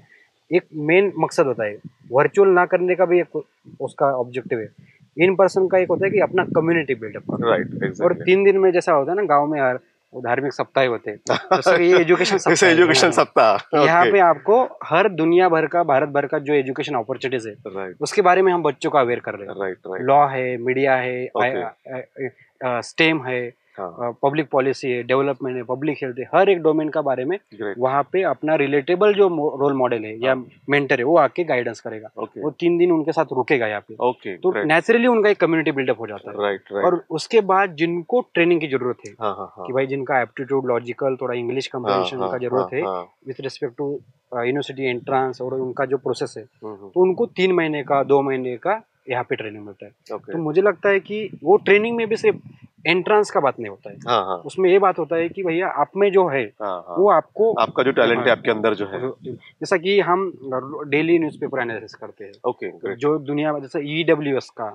A: एक मेन मकसद होता है, वर्चुअल ना करने का भी एक उसका ऑब्जेक्टिव है। इन पर्सन का एक होता है कि अपना कम्युनिटी बिल्डअप करना।
B: राइट।
A: और 3 दिन में जैसा होता है ना, गांव में यार धार्मिक सप्ताह होते हैं, तो ये एजुकेशन सप्ताह। यहाँ पे आपको हर दुनिया भर का, भारत भर का जो एजुकेशन अपॉर्चुनिटीज है, उसके बारे में हम बच्चों को अवेयर कर रहे हैं। लॉ है, मीडिया है, स्टेम है, पब्लिक पॉलिसी है, डेवलपमेंट है, पब्लिक हेल्थ है, हर एक डोमेन का बारे में वहाँ पे अपना रिलेटेबल जो रोल मॉडल है या मेंटर है वो आके गाइडेंस करेगा। वो 3 दिन उनके साथ रुकेगा यहाँ पे, तो नेचुरली उनका एक कम्युनिटी बिल्डअप हो जाता है। और उसके बाद जिनको ट्रेनिंग की जरूरत है कि भाई जिनका एप्टीट्यूड, लॉजिकल, थोड़ा इंग्लिश कम्प्रिहेंशन का जरूरत है with respect to university entrance और उनका जो प्रोसेस है, तो उनको 3 महीने का 2 महीने का यहाँ पे ट्रेनिंग मिलता है। तो मुझे लगता है कि वो ट्रेनिंग में भी सिर्फ एंट्रांस का बात नहीं होता है, उसमें ये बात होता है कि भैया आप में जो है वो आपको, आपका जो टैलेंट है आपके अंदर जो है, जैसा कि हम डेली न्यूज़पेपर एनालिसिस करते हैं, जो दुनिया में जैसे EWS का,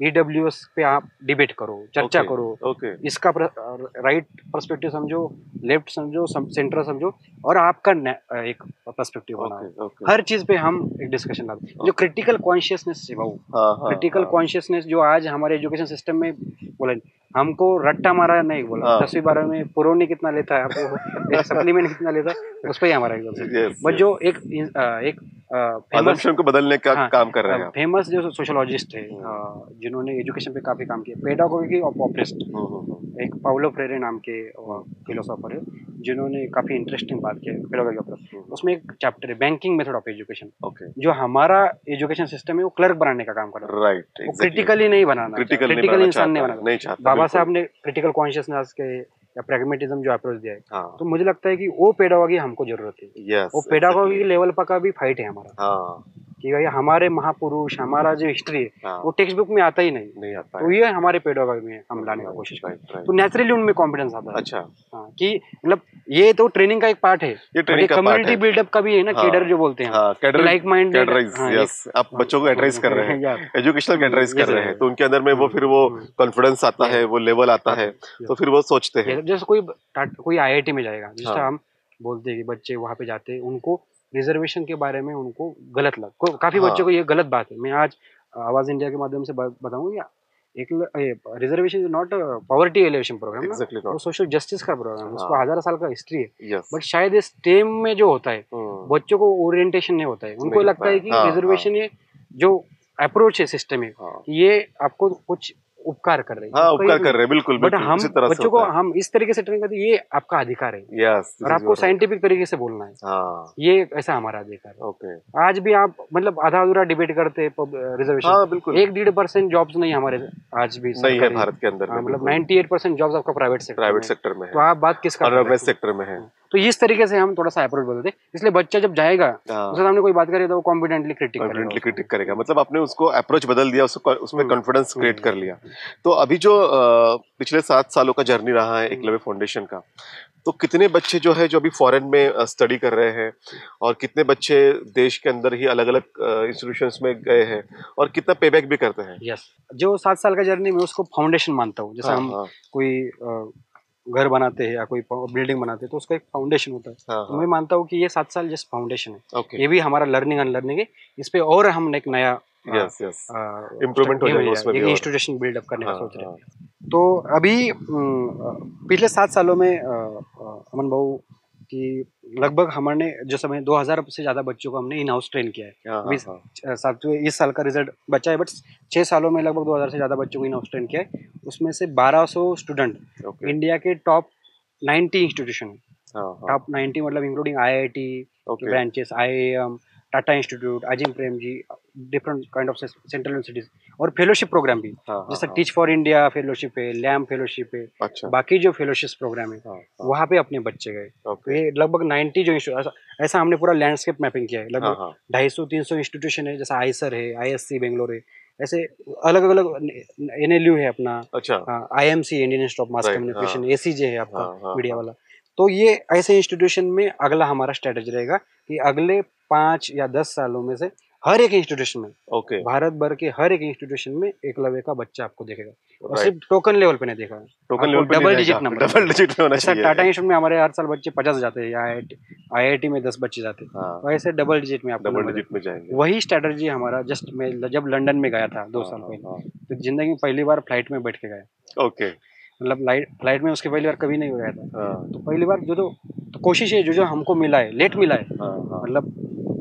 A: EWS पे आप डिबेट करो, चर्चा करो, इसका राइट पर्सपेक्टिव समझो, लेफ्ट समझो, सेंटर समझो और आपका एक पर्सपेक्टिव बनाओ। हर चीज पे हम एक डिस्कशन लाते हैं। जो क्रिटिकल कॉन्शियसनेस है वो, क्रिटिकल कॉन्शियसनेस जो आज हमारे एजुकेशन सिस्टम में बोला, हमको रट्टा मारा नहीं बोला, 10वीं 12वीं में पुरोनी कितना लेता है, आपको सप्लीमेंट कितना लेता है, उस पर ही हमारा एग्जाम। बट जो एक फेमस को बदलने का काम कर रहे हैं, फेमस जो सोशियोलॉजिस्ट है जिन्होंने एजुकेशन पे काफी काम किया, पेडागोगी ऑफ ऑपरेस्ट, एक पाउलो फ्रेरे नाम के फिलोसोफर है जिन्होंने काफी इंटरेस्टिंग बात की है पेडागोगी ऑफ ऑपरेस्ट। उसमें एक चैप्टर है बैंकिंग मेथड ऑफ एजुकेशन, जो हमारा एजुकेशन सिस्टम है वो क्लर्क बनाने का काम कर रहा है, राइट, वो क्रिटिकली नहीं बनाना, क्रिटिकल इंसान नहीं बनाना। बाबा साहब ने क्रिटिकल कॉन्शियसनेस के या प्रैग्मेटिज्म जो अप्रोच दिया है, तो मुझे लगता है कि वो पेडागोगी हमको जरूरत है। वो पेडागोगी के लेवल पर का भी फाइट है हमारा कि भाई हमारे महापुरुष, हमारा जो हिस्ट्री है वो टेक्स्ट बुक में आता ही नहीं आता, तो ये हमारे पेडागोगी में हम लाने का कोशिश करें, तो नेचुरली उनमें कॉन्फिडेंस आता है। अच्छा, कि मतलब ये तो ट्रेनिंग का एक पार्ट है, ये कम्युनिटी बिल्डअप का भी है ना, केडर जो बोलते हैं, लाइक माइंडेड। आप बच्चों को एड्रेस कर रहे हैं, एजुकेशनल एड्रेस कर रहे हैं, तो उनके अंदर में वो फिर वो कॉन्फिडेंस आता है, वो लेवल आता है, तो फिर वो सोचते हैं। जैसे कोई IIT में जाएगा, जिस तरह हम बोलते हैं कि बच्चे वहाँ पे जाते हैं, उनको रिजर्वेशन के बारे में उनको गलत लग, काफी बच्चों को ये गलत बात है। मैं आज आवाज इंडिया के माध्यम से बताऊं, या एक reservation is not poverty alleviation program, वो सोशल जस्टिस का प्रोग्राम है, उसको 1000 साल का हिस्ट्री है। बट शायद इस स्टेम में जो होता है बच्चों को ओरिएंटेशन नहीं होता है, उनको लगता है कि रिजर्वेशन ये जो अप्रोच है सिस्टम है ये आपको कुछ उपकार कर रहे हैं, उपकार कर रहे हैं, बिल्कुल। बट हम बच्चों को हम इस तरीके से ट्रेन करते हैं, ये आपका अधिकार है और आपको साइंटिफिक तरीके से बोलना है, ये ऐसा हमारा अधिकार है। आज भी आप मतलब आधा अधूरा डिबेट करते हैं रिजर्वेशन, बिल्कुल 1-1.5% जॉब्स नहीं हमारे आज भी नहीं है भारत के अंदर, मतलब 98% जॉब्स आपका प्राइवेट सेक्टर में है, तो आप बात किसका सेक्टर में है। तो इस तरीके से हम थोड़ा सा अप्रोच बदलते, इसलिए बच्चा जब जाएगा उसके सामने कोई बात करे तो वो कॉन्फिडेंटली क्रिटिक करेगा, मतलब आपने उसको अप्रोच बदल दिया, उसमें कॉन्फिडेंस क्रिएट कर लिया। तो अभी जो पिछले 7 सालों का जर्नी रहा है एकलव्य फाउंडेशन का, तो कितने बच्चे जो है जो अभी फॉरेन में स्टडी कर रहे हैं और कितने बच्चे देश के अंदर ही अलग अलग इंस्टीट्यूशंस में गए हैं और कितना पेबैक भी करते हैं? यस, जो 7 साल का जर्नी में उसको फाउंडेशन मानता हूँ। जैसे हम कोई घर बनाते हैं या कोई बिल्डिंग बनाते हैं तो उसका एक फाउंडेशन होता है, तो मैं मानता हूँ कि ये 7 साल जस्ट फाउंडेशन है। ये भी हमारा लर्निंग अनलर्निंग है, इस पे और हम एक नया इम्प्रूवमेंट हो जाएगा, उसमें भी इंस्टीट्यूशन बिल्डअप करने का सोच रहे हैं। तो अभी पिछले 7 सालों में अमन भाऊ कि लगभग हमने जो समय 2000 से ज्यादा बच्चों को हमने इन हाउस ट्रेन किया है। इस साल का रिजल्ट बचा है, बट 6 सालों में लगभग 2000 से ज्यादा बच्चों को इन हाउस ट्रेन किया है। उसमें से 1200 स्टूडेंट इंडिया के टॉप 90 इंस्टीट्यूशन, टॉप 90 मतलब including IIT branches, IIM, Tata institute, Azim Premji, different kind of central universities, और फेलोशिप प्रोग्राम भी, जैसे टीच फॉर इंडिया फेलोशिप है, लैम फेलोशिप है, बाकी जो फेलोशिप प्रोग्राम है वहाँ पे अपने बच्चे गए। तो ये लगभग 90 जो ऐसा हमने पूरा लैंडस्केप मैपिंग किया है। लगभग 250-300 इंस्टीट्यूशन है, जैसे आईसर है, ISC बेंगलोर है, ऐसे अलग अलग NLU है अपना, IMC Indian institute of mass communication, ACJ है आपका मीडिया वाला। तो ये ऐसे इंस्टीट्यूशन में अगला हमारा स्ट्रेटेजी रहेगा कि अगले 5 या 10 सालों में से हर एक इंस्टीट्यूशन में, भारत भर के हर एक इंस्टीट्यूशन में एकलव्य का बच्चा आपको देखेगा, और सिर्फ टोकन लेवल पे नहीं देखा, टोकन लेवल पे double digit number, double digit में होना चाहिए। टाटा इंस्टीट्यूट में हमारे हर साल बच्चे 50 जाते हैं, या IIT में 10 बच्चे जाते हैं, तो ऐसे डबल डिजिट में आपको डबल डिजिट में जाएंगे। वही स्ट्रेटेजी हमारा, जस्ट मैं जब लंदन में गया था 2 साल पहले, तो जिंदगी में पहली बार फ्लाइट में बैठ के गया। मतलब फ्लाइट में उसके पहली बार कभी नहीं गया था, तो पहली बार जो कोशिश है, जो हमको मिला है, लेट मिला है, मतलब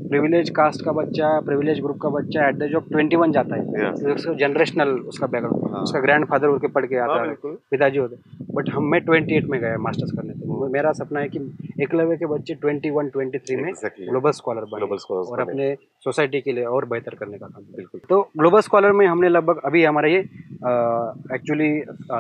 A: प्रिविलेज कास्ट का बच्चा, प्रिविलेज ग्रुप का बच्चा एट द एज ऑफ 21 जाता है, तो उसका जनरेशनल उसका बैकग्राउंड, उसका ग्रैंडफादर उनके पढ़ के आता है, पिताजी होते। बट हम मैं 28 में गया मास्टर्स करने, तो मेरा सपना है कि एकलव्य के बच्चे 21-23 में ग्लोबल स्कॉलर बने और अपने सोसाइटी के लिए और बेहतर करने का काम। बिल्कुल। तो ग्लोबल स्कॉलर में हमने लगभग अभी हमारा ये एक्चुअली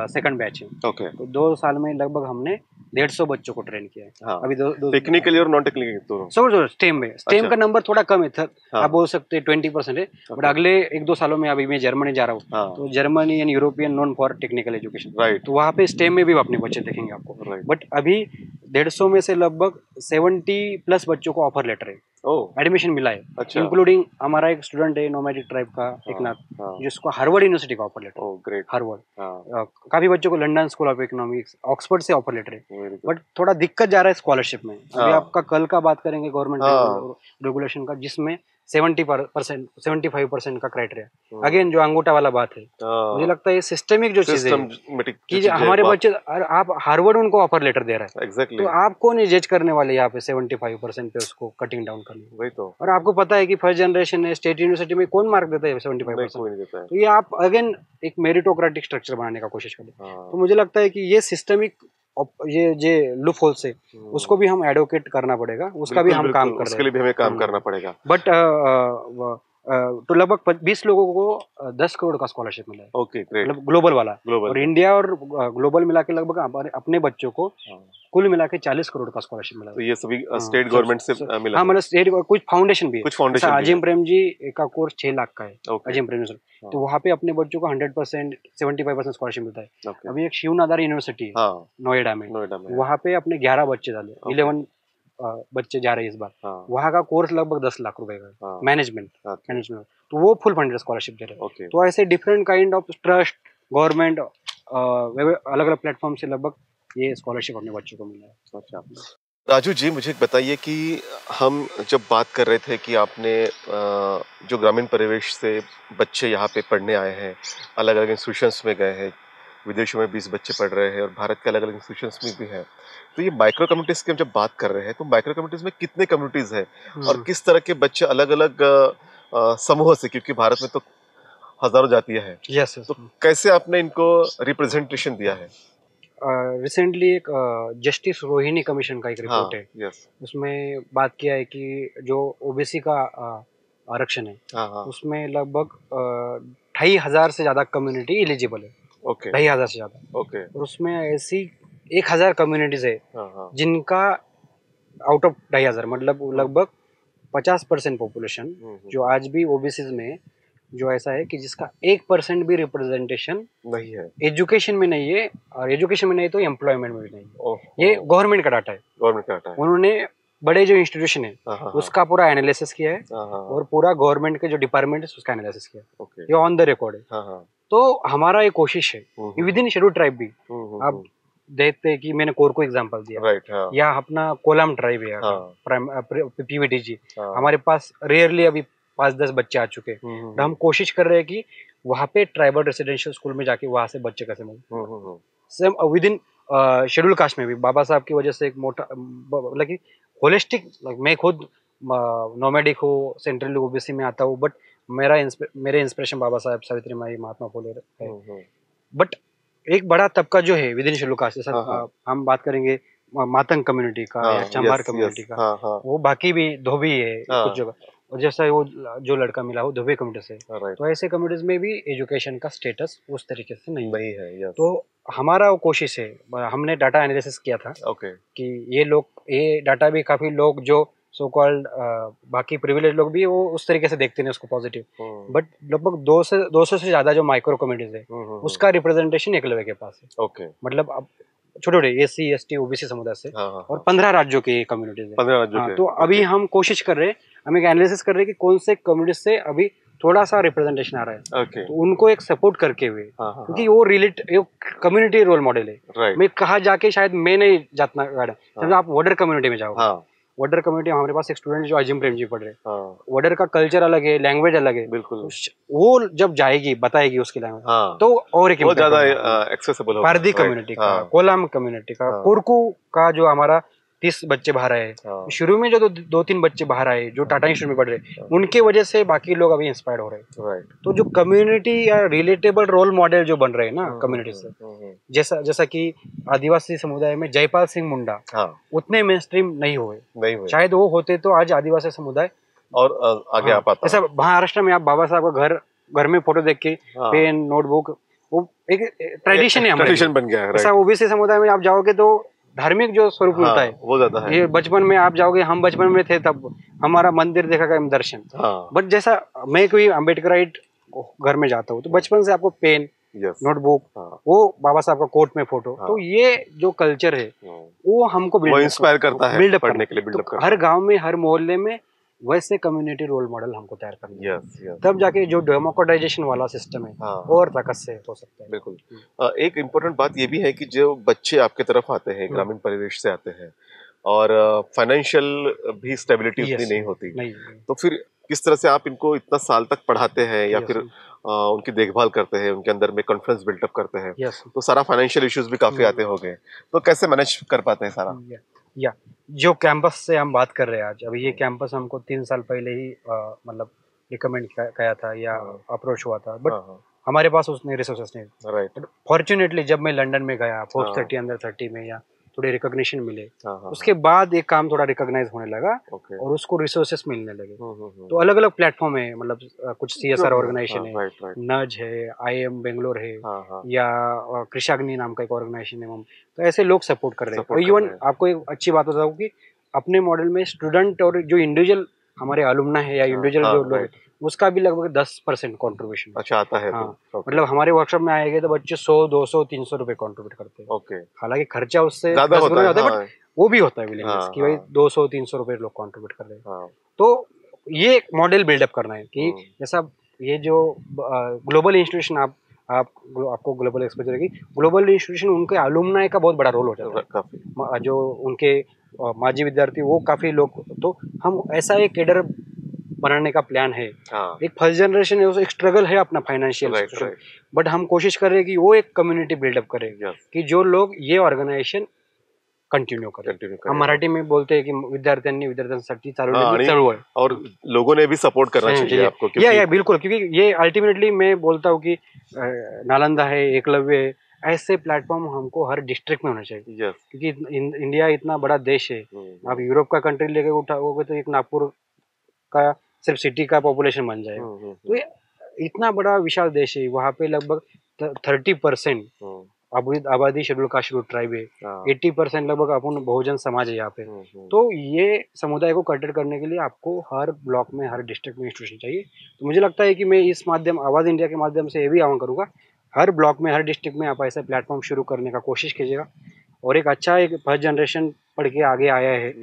A: सेकंड बैच है। तो 2 साल में लगभग हमने 150 बच्चों को ट्रेन किया है। अभी
B: टेक्निकली और नॉन टेक्निकली दोनों
A: सब स्टेम में। स्टेम का नंबर थोड़ा कम है, आप बोल सकते हैं 20% है, बट अगले 1-2 सालों में अभी मैं जर्मनी जा रहा हूँ, तो Germany and European known for technical education, तो वहाँ पे स्टेम में भी अपने बच्चे देखेंगे आपको। बट अभी 150 में से लगभग 70+ बच्चों को ऑफर लेटर है, एडमिशन मिला है। अच्छा। इंक्लूडिंग हमारा एक स्टूडेंट है नोमैडिक ट्राइब का, एकनाथ, जिसको हार्वर्ड यूनिवर्सिटी का ऑफर लेटर। ग्रेट। हार्वर्ड। काफी बच्चों को London school of economics, Oxford से ऑफर लेटर है। बट थोड़ा दिक्कत जा रहा है स्कॉलरशिप में। अभी आपका कल का बात करेंगे गवर्नमेंट रेगुलेशन का, जिसमें 75% का क्राइटेरिया, अगेन जो अंगूठा वाला बात है, मुझे लगता है ये सिस्टमिक जो चीज है कि हमारे बच्चे, आप हार्वर्ड उनको ऑफर लेटर दे रहा है, exactly. तो आप कौन जज करने वाले यहाँ पे 75% पे उसको कटिंग डाउन करने, वही तो। और आपको पता है कि फर्स्ट जनरेशन है, स्टेट यूनिवर्सिटी में कौन मार्क देता है 75%, तो ये आप अगेन एक मेरिटोक्रेटिक स्ट्रक्चर बनाने का कोशिश करें। तो मुझे लगता है कि ये सिस्टमिक ये लूप होल से उसको भी हम एडवोकेट करना पड़ेगा, उसका भी हम काम कर रहे हैं, उसके लिए भी हमें काम करना पड़ेगा। बट तो लगभग 20 लोगों को 10 करोड़ का स्कॉलरशिप मिला है। Okay, great. मतलब ग्लोबल वाला, और इंडिया और ग्लोबल मिला के लगभग अपने बच्चों को कुल मिला के 40 करोड़ का स्कॉलरशिप मिला। तो ये सभी स्टेट गवर्नमेंट से मिला? हाँ, मतलब स्टेट, कुछ फाउंडेशन भी है, कुछ फाउंडेशन। अजीम प्रेम जी का कोर्स 6 लाख का है, अजीम प्रेम सर, तो वहाँ पे अपने बच्चों को 100% 75% स्कॉलरशिप मिलता है। अभी एक शिव नादार यूनिवर्सिटी है नोएडा में, वहाँ पे अपने 11 बच्चे डाले, 11 बच्चे जा रहे हैं इस बार। वहाँ का कोर्स लगभग 10 लाख रुपए का, मैनेजमेंट, तो वो फुल फंडेड स्कॉलरशिप दे रहे हैं। तो ऐसे different kind of trust, government, अलग अलग प्लेटफॉर्म से लगभग ये स्कॉलरशिप अपने बच्चों को मिला है। अच्छा
B: राजू जी, मुझे बताइए कि हम जब बात कर रहे थे कि आपने जो ग्रामीण परिवेश से बच्चे यहाँ पे पढ़ने आए हैं, अलग अलग इंस्टीट्यूशंस में गए हैं, विदेशों में 20 बच्चे पढ़ रहे हैं और भारत के अलग अलग इंस्टीट्यूशंस में भी है, तो ये माइक्रो कम्युनिटीज की हम जब बात कर रहे हैं, तो माइक्रो कम्युनिटीज में कितने कम्युनिटीज है और किस तरह के बच्चे अलग अलग समूह से, क्योंकि भारत में तो हजारों जातियां हैं, तो कैसे आपने इनको रिप्रेजेंटेशन दिया है?
A: रिसेंटली एक जस्टिस रोहिणी कमीशन का एक रिपोर्ट है, उसमें बात किया है कि जो ओबीसी का आरक्षण है, उसमें लगभग 2500 से ज्यादा कम्युनिटी एलिजिबल है। 2500 से ज्यादा, और उसमें ऐसी 1000 कम्युनिटीज है जिनका आउट ऑफ 2500 मतलब लगभग 50% पॉपुलेशन जो आज भी ओबीसी में जो ऐसा है कि जिसका 1% भी रिप्रेजेंटेशन नहीं है, एजुकेशन में नहीं है, और एजुकेशन में नहीं तो एम्प्लॉयमेंट में भी नहीं है। ये गवर्नमेंट का डाटा है, उन्होंने बड़े जो इंस्टीट्यूशन है उसका पूरा एनालिसिस किया है और पूरा गवर्नमेंट के जो डिपार्टमेंट है उसका एनालिसिस किया है, ये ऑन द रिकॉर्ड है। तो हमारा एक कोशिश है विद इन शेड्यूल ट्राइब भी, आप देखते हैं कि मैंने कोरको एग्जांपल दिया, या अपना कोलाम ट्राइब है, पीवीटीजी, हमारे पास रेयरली अभी 5-10 बच्चे आ चुके हैं, तो हम कोशिश कर रहे हैं कि वहाँ पे ट्राइबल रेसिडेंशियल स्कूल में जाके वहाँ से बच्चे कैसे मिले। Same with in schedule caste में भी बाबा साहब की वजह से एक मोटा मतलब कि होलिस्टिक, मैं खुद नोमैडिक हो, सेंट्रल ओबीसी में आता हूँ, बट मेरे इंस्पिरेशन बाबा साहब, सावित्री माई, महात्मा फुले है। बट एक बड़ा तबका जो है विद इन शेड्यूल कास्ट, जैसा हम बात करेंगे मातंग कम्युनिटी का या चंबार कम्युनिटी का, वो बाकी भी धोबी है कुछ जगह, और जैसा वो जो लड़का मिला हो धोबी कम्युनिटी से, तो ऐसे कम्युनिटीज में भी एजुकेशन का स्टेटस उस तरीके से नहीं है। तो हमारा वो कोशिश है, हमने डाटा एनालिसिस किया था कि ये डाटा भी काफी लोग जो सो कॉल्ड बाकी प्रिविलेज लोग भी वो उस तरीके से देखते हैं उसको पॉजिटिव, बट लगभग 200 से ज्यादा जो माइक्रो कम्युनिटीज है उसका रिप्रेजेंटेशन एकलव्य के पास है। मतलब अब छोटे एससी एसटी ओबीसी समुदाय से, और 15 राज्यों की कम्युनिटीज है। तो अभी हम कोशिश कर रहे हैं, हम एक एनालिसिस कर रहे हैं कि कौन से कम्युनिटी से अभी थोड़ा सा रिप्रेजेंटेशन आ रहा है, तो उनको एक सपोर्ट करके हुए, क्योंकि वो कम्युनिटी रोल मॉडल है। मैं कहा जाके शायद मैं नहीं जातना गार्डन, आप वॉर्डर कम्युनिटी में जाओ, वॉर्डर कम्युनिटी, हमारे पास एक स्टूडेंट जो अजीम प्रेम जी पढ़ रहे हैं, वॉर्डर का कल्चर अलग है, लैंग्वेज अलग है, बिल्कुल। वो जब जाएगी बताएगी उसकी लैंग्वेज, तो और एक ज्यादा एक्सेसिबल होगा। पारदी कम्युनिटी का, कोलाम कम्युनिटी का, कोरकू का जो हमारा 30 बच्चे बाहर आए।
B: हाँ।
A: शुरू में जो 2-3 बच्चे बाहर आए जो टाटा इंस्टीट्यूट में पढ़ रहे, उनके वजह से बाकी लोग अभी इंस्पायर्ड हो रहे हैं।
B: राइट।
A: तो जो कम्युनिटी या रिलेटेबल रोल मॉडल जो बन रहे हैं ना कम्युनिटी से, जैसा कि आदिवासी समुदाय में जयपाल सिंह मुंडा,
B: हाँ।
A: उतने मेन स्ट्रीम नहीं हुए, शायद वो होते तो आज आदिवासी समुदाय
B: और आगे आ पाता।
A: जैसा महाराष्ट्र में आप बाबा साहब का घर में फोटो देख के पेन नोटबुक, वो एक ट्रेडिशन है,
B: ट्रेडिशन बन गया है।
A: ऐसा ओबीसी समुदाय में आप जाओगे तो धार्मिक जो स्वरूप मिलता है
B: वो ज्यादा है।
A: ये बचपन में आप जाओगे, हम बचपन में थे तब हमारा मंदिर देखा का दर्शन। बट जैसा मैं कोई अम्बेडकराइट घर में जाता हूँ तो बचपन से आपको पेन नोटबुक, वो बाबा साहब का कोर्ट में फोटो, तो ये जो कल्चर है वो हमको
B: इंस्पायर करता है बिल्डअप करने के लिए।
A: हर गांव में हर मोहल्ले में वैसे कम्युनिटी रोल मॉडल हमको तैयार करना है, तब जाके जो डेमोक्रेटाइजेशन वाला सिस्टम है और ताकत से हो सकता है।
B: बिल्कुल। एक इम्पोर्टेंट बात ये भी है कि जो बच्चे आपके तरफ आते हैं, ग्रामीण परिवेश से आते हैं और फाइनेंशियल भी स्टेबिलिटी उतनी नहीं होती, तो फिर किस तरह से आप इनको इतना साल तक पढ़ाते हैं या फिर उनकी देखभाल करते हैं, उनके अंदर में कॉन्फिडेंस बिल्डअप करते हैं, तो सारा फाइनेंशियल इश्यूज भी काफी आते होंगे, तो कैसे मैनेज कर पाते हैं सारा?
A: या जो कैंपस से हम बात कर रहे हैं आज, अभी ये कैंपस हमको 3 साल पहले ही मतलब रिकमेंड किया था या अप्रोच हुआ था, बट हमारे पास उसने रिसोर्सेस नहीं।
B: राइट।
A: फॉर्चुनेटली जब मैं लंदन में गया फोर्ब्स 30 अंडर 30 में, या थोड़े रिकॉग्निशन मिले, उसके बाद एक काम थोड़ा रिकॉग्नाइज होने लगा और उसको रिसोर्सेस मिलने लगे। तो अलग अलग प्लेटफॉर्म है, मतलब कुछ CSR ऑर्गेनाइजेशन है, नज है, IIM बेंगलोर है, या कृषाग्नि नाम का एक ऑर्गेनाइजेशन है, तो ऐसे लोग सपोर्ट कर रहे हैं। और इवन आपको एक अच्छी बात बताऊँ कि अपने मॉडल में स्टूडेंट और जो इंडिविजुअल हमारे अलुमना है या इंडिविजुअल जो लोग, उसका भी लगभग 10% कॉन्ट्रीब्यूशन आता है। मतलब हमारे वर्कशॉप में आएंगे तो बच्चे 100, 200, 300 रुपए कॉन्ट्रीब्यूट करते हैं। हालांकि खर्चा उससे ज्यादा होता है, बट वो भी होता है विलिंगनेस कि भाई 200, 300 रुपए लोग कॉन्ट्रीब्यूट कर रहे हैं। तो ये एक मॉडल बिल्डअप करना है कि जैसा ये जो ग्लोबल इंस्टीट्यूशन आपको ग्लोबल एक्सपोजर की, ग्लोबल इंस्टीट्यूशन उनके अलुमनाई का बहुत बड़ा रोल हो जाता है। जो उनके माजी विद्यार्थी वो काफी लोग, तो हम ऐसा एक कैडर बनाने का प्लान है। एक फर्स्ट जनरेशन है, उसको एक स्ट्रगल है अपना फाइनेंशियल, बट हम कोशिश कर रहे हैं कि वो एक कम्युनिटी बिल्डअप करे कि जो लोग ये ऑर्गेनाइजेशन कंटिन्यू करें। हम मराठी में बोलते हैं कि विद्यार्थ्यांसाठी चालवलेली चळवळ, और
B: लोगों ने भी सपोर्ट करना चाहिए आपको।
A: या बिल्कुल, क्योंकि ये अल्टीमेटली मैं बोलता हूँ कि नालंदा है, एकलव्य है, ऐसे प्लेटफॉर्म हमको हर डिस्ट्रिक्ट में होना चाहिए। क्योंकि इंडिया इतना बड़ा देश है, आप यूरोप का कंट्री लेके उठाओगे तो एक नागपुर का सिर्फ सिटी का पॉपुलेशन बन जाएगा। तो इतना बड़ा विशाल देश है, वहाँ पे लगभग 30% आबादी शेड्यूल कास्ट शेड्यूल ट्राइब है, 80% लगभग अपन बहुजन समाज है यहाँ पे। तो ये समुदाय को कटर करने के लिए आपको हर ब्लॉक में, हर डिस्ट्रिक्ट में इंस्टीट्यूशन चाहिए। तो मुझे लगता है कि मैं इस माध्यम आवाज इंडिया के माध्यम से ये भी आह्वान करूँगा, हर ब्लॉक में, हर डिस्ट्रिक्ट में आप ऐसा प्लेटफॉर्म शुरू करने का कोशिश कीजिएगा। और एक अच्छा एक फर्स्ट जनरेशन पढ़ के आगे आया है,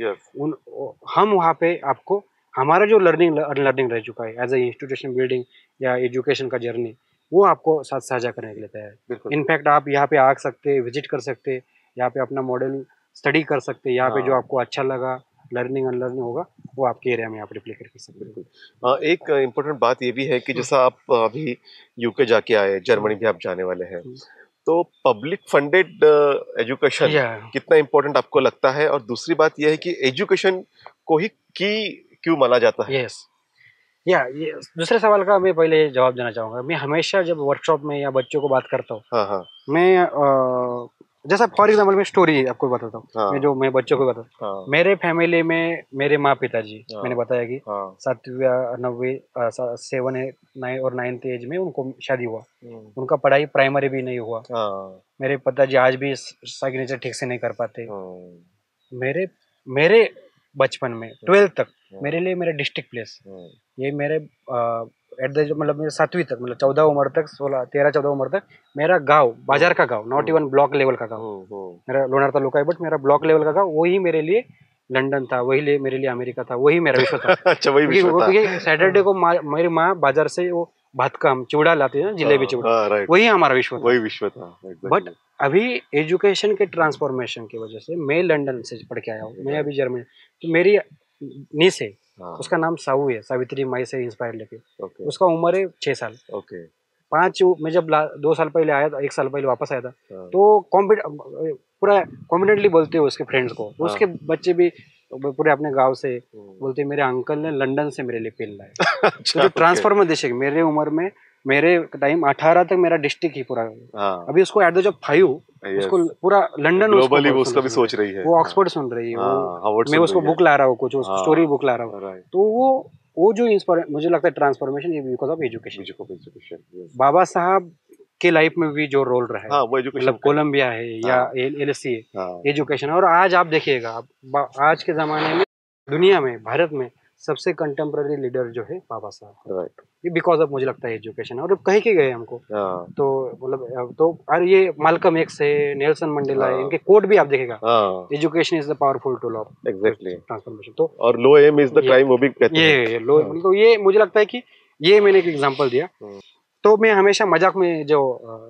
A: हम वहाँ पे आपको हमारा जो लर्निंग रह चुका है एज ए इंस्टीट्यूशन बिल्डिंग या एजुकेशन का जर्नी, वो आपको साथ साझा करने के लिए तैयार है। इनफैक्ट आप यहाँ पे आ सकते, विजिट कर सकते, यहाँ पे अपना मॉडल स्टडी कर सकते, यहाँ पे जो आपको अच्छा लगा, लर्निंग अनलर्निंग होगा, वो आपके एरिया में आप रिप्लिकेट कर सकते।
B: एक इम्पोर्टेंट बात ये भी है कि जैसा आप अभी यूके जाके आए, जर्मनी भी आप जाने वाले हैं, तो पब्लिक फंडेड एजुकेशन कितना इम्पोर्टेंट आपको लगता है? और दूसरी बात यह है कि एजुकेशन को ही क्यों माना जाता है?
A: ये दूसरे सवाल का मैं पहले जवाब देना चाहूंगा। मैं हमेशा जब वर्कशॉप में या बच्चों को बात करता हूँ, मैं जैसा फॉर एग्जाम्पल मैं स्टोरी आपको बताता हूँ, मैं बच्चों को बताता हूँ। मेरे फैमिली में मेरे माँ पिताजी, मैंने बताया कि 7वीं 9वीं 7, 8 और 9th एज में उनको शादी हुआ, उनका पढ़ाई प्राइमरी भी नहीं हुआ। मेरे पिताजी आज भी सिग्नेचर ठीक से नहीं कर पाते। मेरे बचपन में 12th तक मेरे लिए मेरा डिस्ट्रिक्ट प्लेस, ये मेरे मतलब मेरे 7वीं तक, मतलब 14 उम्र तक, 13-14 उम्र तक मेरा गांव, बाजार का गांव, नॉट इवन ब्लॉक लेवल का गांव, मेरा लोनार तालुका है, बट मेरा ब्लॉक लेवल का गांव, वही मेरे लिए लंदन था, वही मेरे लिए अमेरिका था, वही मेरा विश्व था।
B: अच्छा, वही विश्व था।
A: क्योंकि सैटरडे को मेरी माँ बाजार से वो भात का चिवड़ा लाती है ना, जिलेबी चिवड़ा, वही हमारा विश्व था,
B: वही विश्व था।
A: बट अभी एजुकेशन के ट्रांसफॉर्मेशन की वजह से मैं लंदन से पढ़ के आया हूँ, मैं अभी जर्मनी, तो मेरी नीस है, उसका नाम साहू है, सावित्री माई से इंस्पायर लेके, उसका उम्र है 6 साल। 5 मैं जब 2 साल पहले आया था, 1 साल पहले वापस आया था, तो पूरा कॉन्फिडेंटली बोलते हो उसके फ्रेंड्स को, तो उसके बच्चे भी पूरे अपने गांव से बोलते मेरे अंकल ने लंदन से मेरे लिए पेन लाया। तो जो ट्रांसफॉर्मर देश मेरे उम्र में, मेरे टाइम 18 तक मेरा डिस्ट्रिक्ट ही पूरा, अभी उसको एट द एज 5 उसको पूरा लंदन
B: ग्लोबली वो उसका भी सोच रही है,
A: वो ऑक्सफोर्ड सुन रही है, वो मैं उसको बुक ला रहा हूँ, कुछ स्टोरी बुक ला रहा हूँ। तो वो जो मुझे लगता है ट्रांसफॉर्मेशन ये बिकॉज ऑफ एजुकेशन। बाबा साहब के लाइफ में भी जो रोल रहा है, मतलब कोलंबिया है या एलएससी है, एजुकेशन। और आज आप देखिएगा, आज के जमाने में दुनिया में, भारत में सबसे कंटेम्पररी लीडर जो है बाबा साहब, राइट, ये बिकॉज ऑफ मुझे लगता है एजुकेशन। और कह के गए हमको, तो मतलब तो और ये मालकम एक्स है, नेल्सन मंडेला है, इनके कोड भी आप देखेगा, education is the powerful tool of transformation. तो और लो एम इज द क्राइम, वो भी कहते हैं ये लो। तो ये मुझे लगता है कि ये मैंने एक एग्जांपल दिया। तो मैं हमेशा मजाक में जो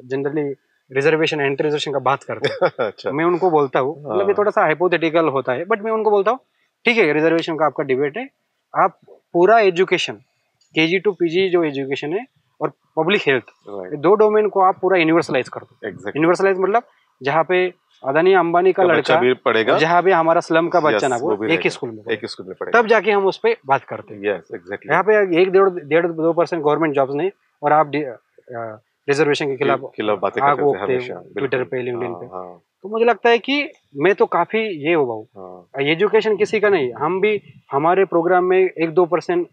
A: जनरली रिजर्वेशन एंट्री रिजर्वेशन का बात करते हैं अच्छा। मैं उनको बोलता हूँ, मतलब ये थोड़ा सा हाइपोथेटिकल होता है, बट मैं उनको बोलता हूँ ठीक है रिजर्वेशन का आपका डिबेट है, आप पूरा एजुकेशन केजी टू पीजी जो एजुकेशन है और पब्लिक हेल्थ, दो डोमेन को आप पूरा यूनिवर्सलाइज कर दो। यूनिवर्सलाइज मतलब जहाँ पे अदानी अंबानी का लड़का भी पढ़ेगा, जहाँ पे हमारा स्लम का बच्चा ना, वो एक ही स्कूल में पढ़ेगा, तब जाके हम उस पर बात करते हैं। यहाँ पे 1-1.5-2% गवर्नमेंट जॉब्स नहीं, और आप रिजर्वेशन के खिलाफ बातें करते हैं ट्विटर पे, लिंक्डइन पे। तो मुझे लगता है कि मैं तो काफी ये हो भाऊ, एजुकेशन किसी का नहीं, हम भी हमारे प्रोग्राम में 1-2%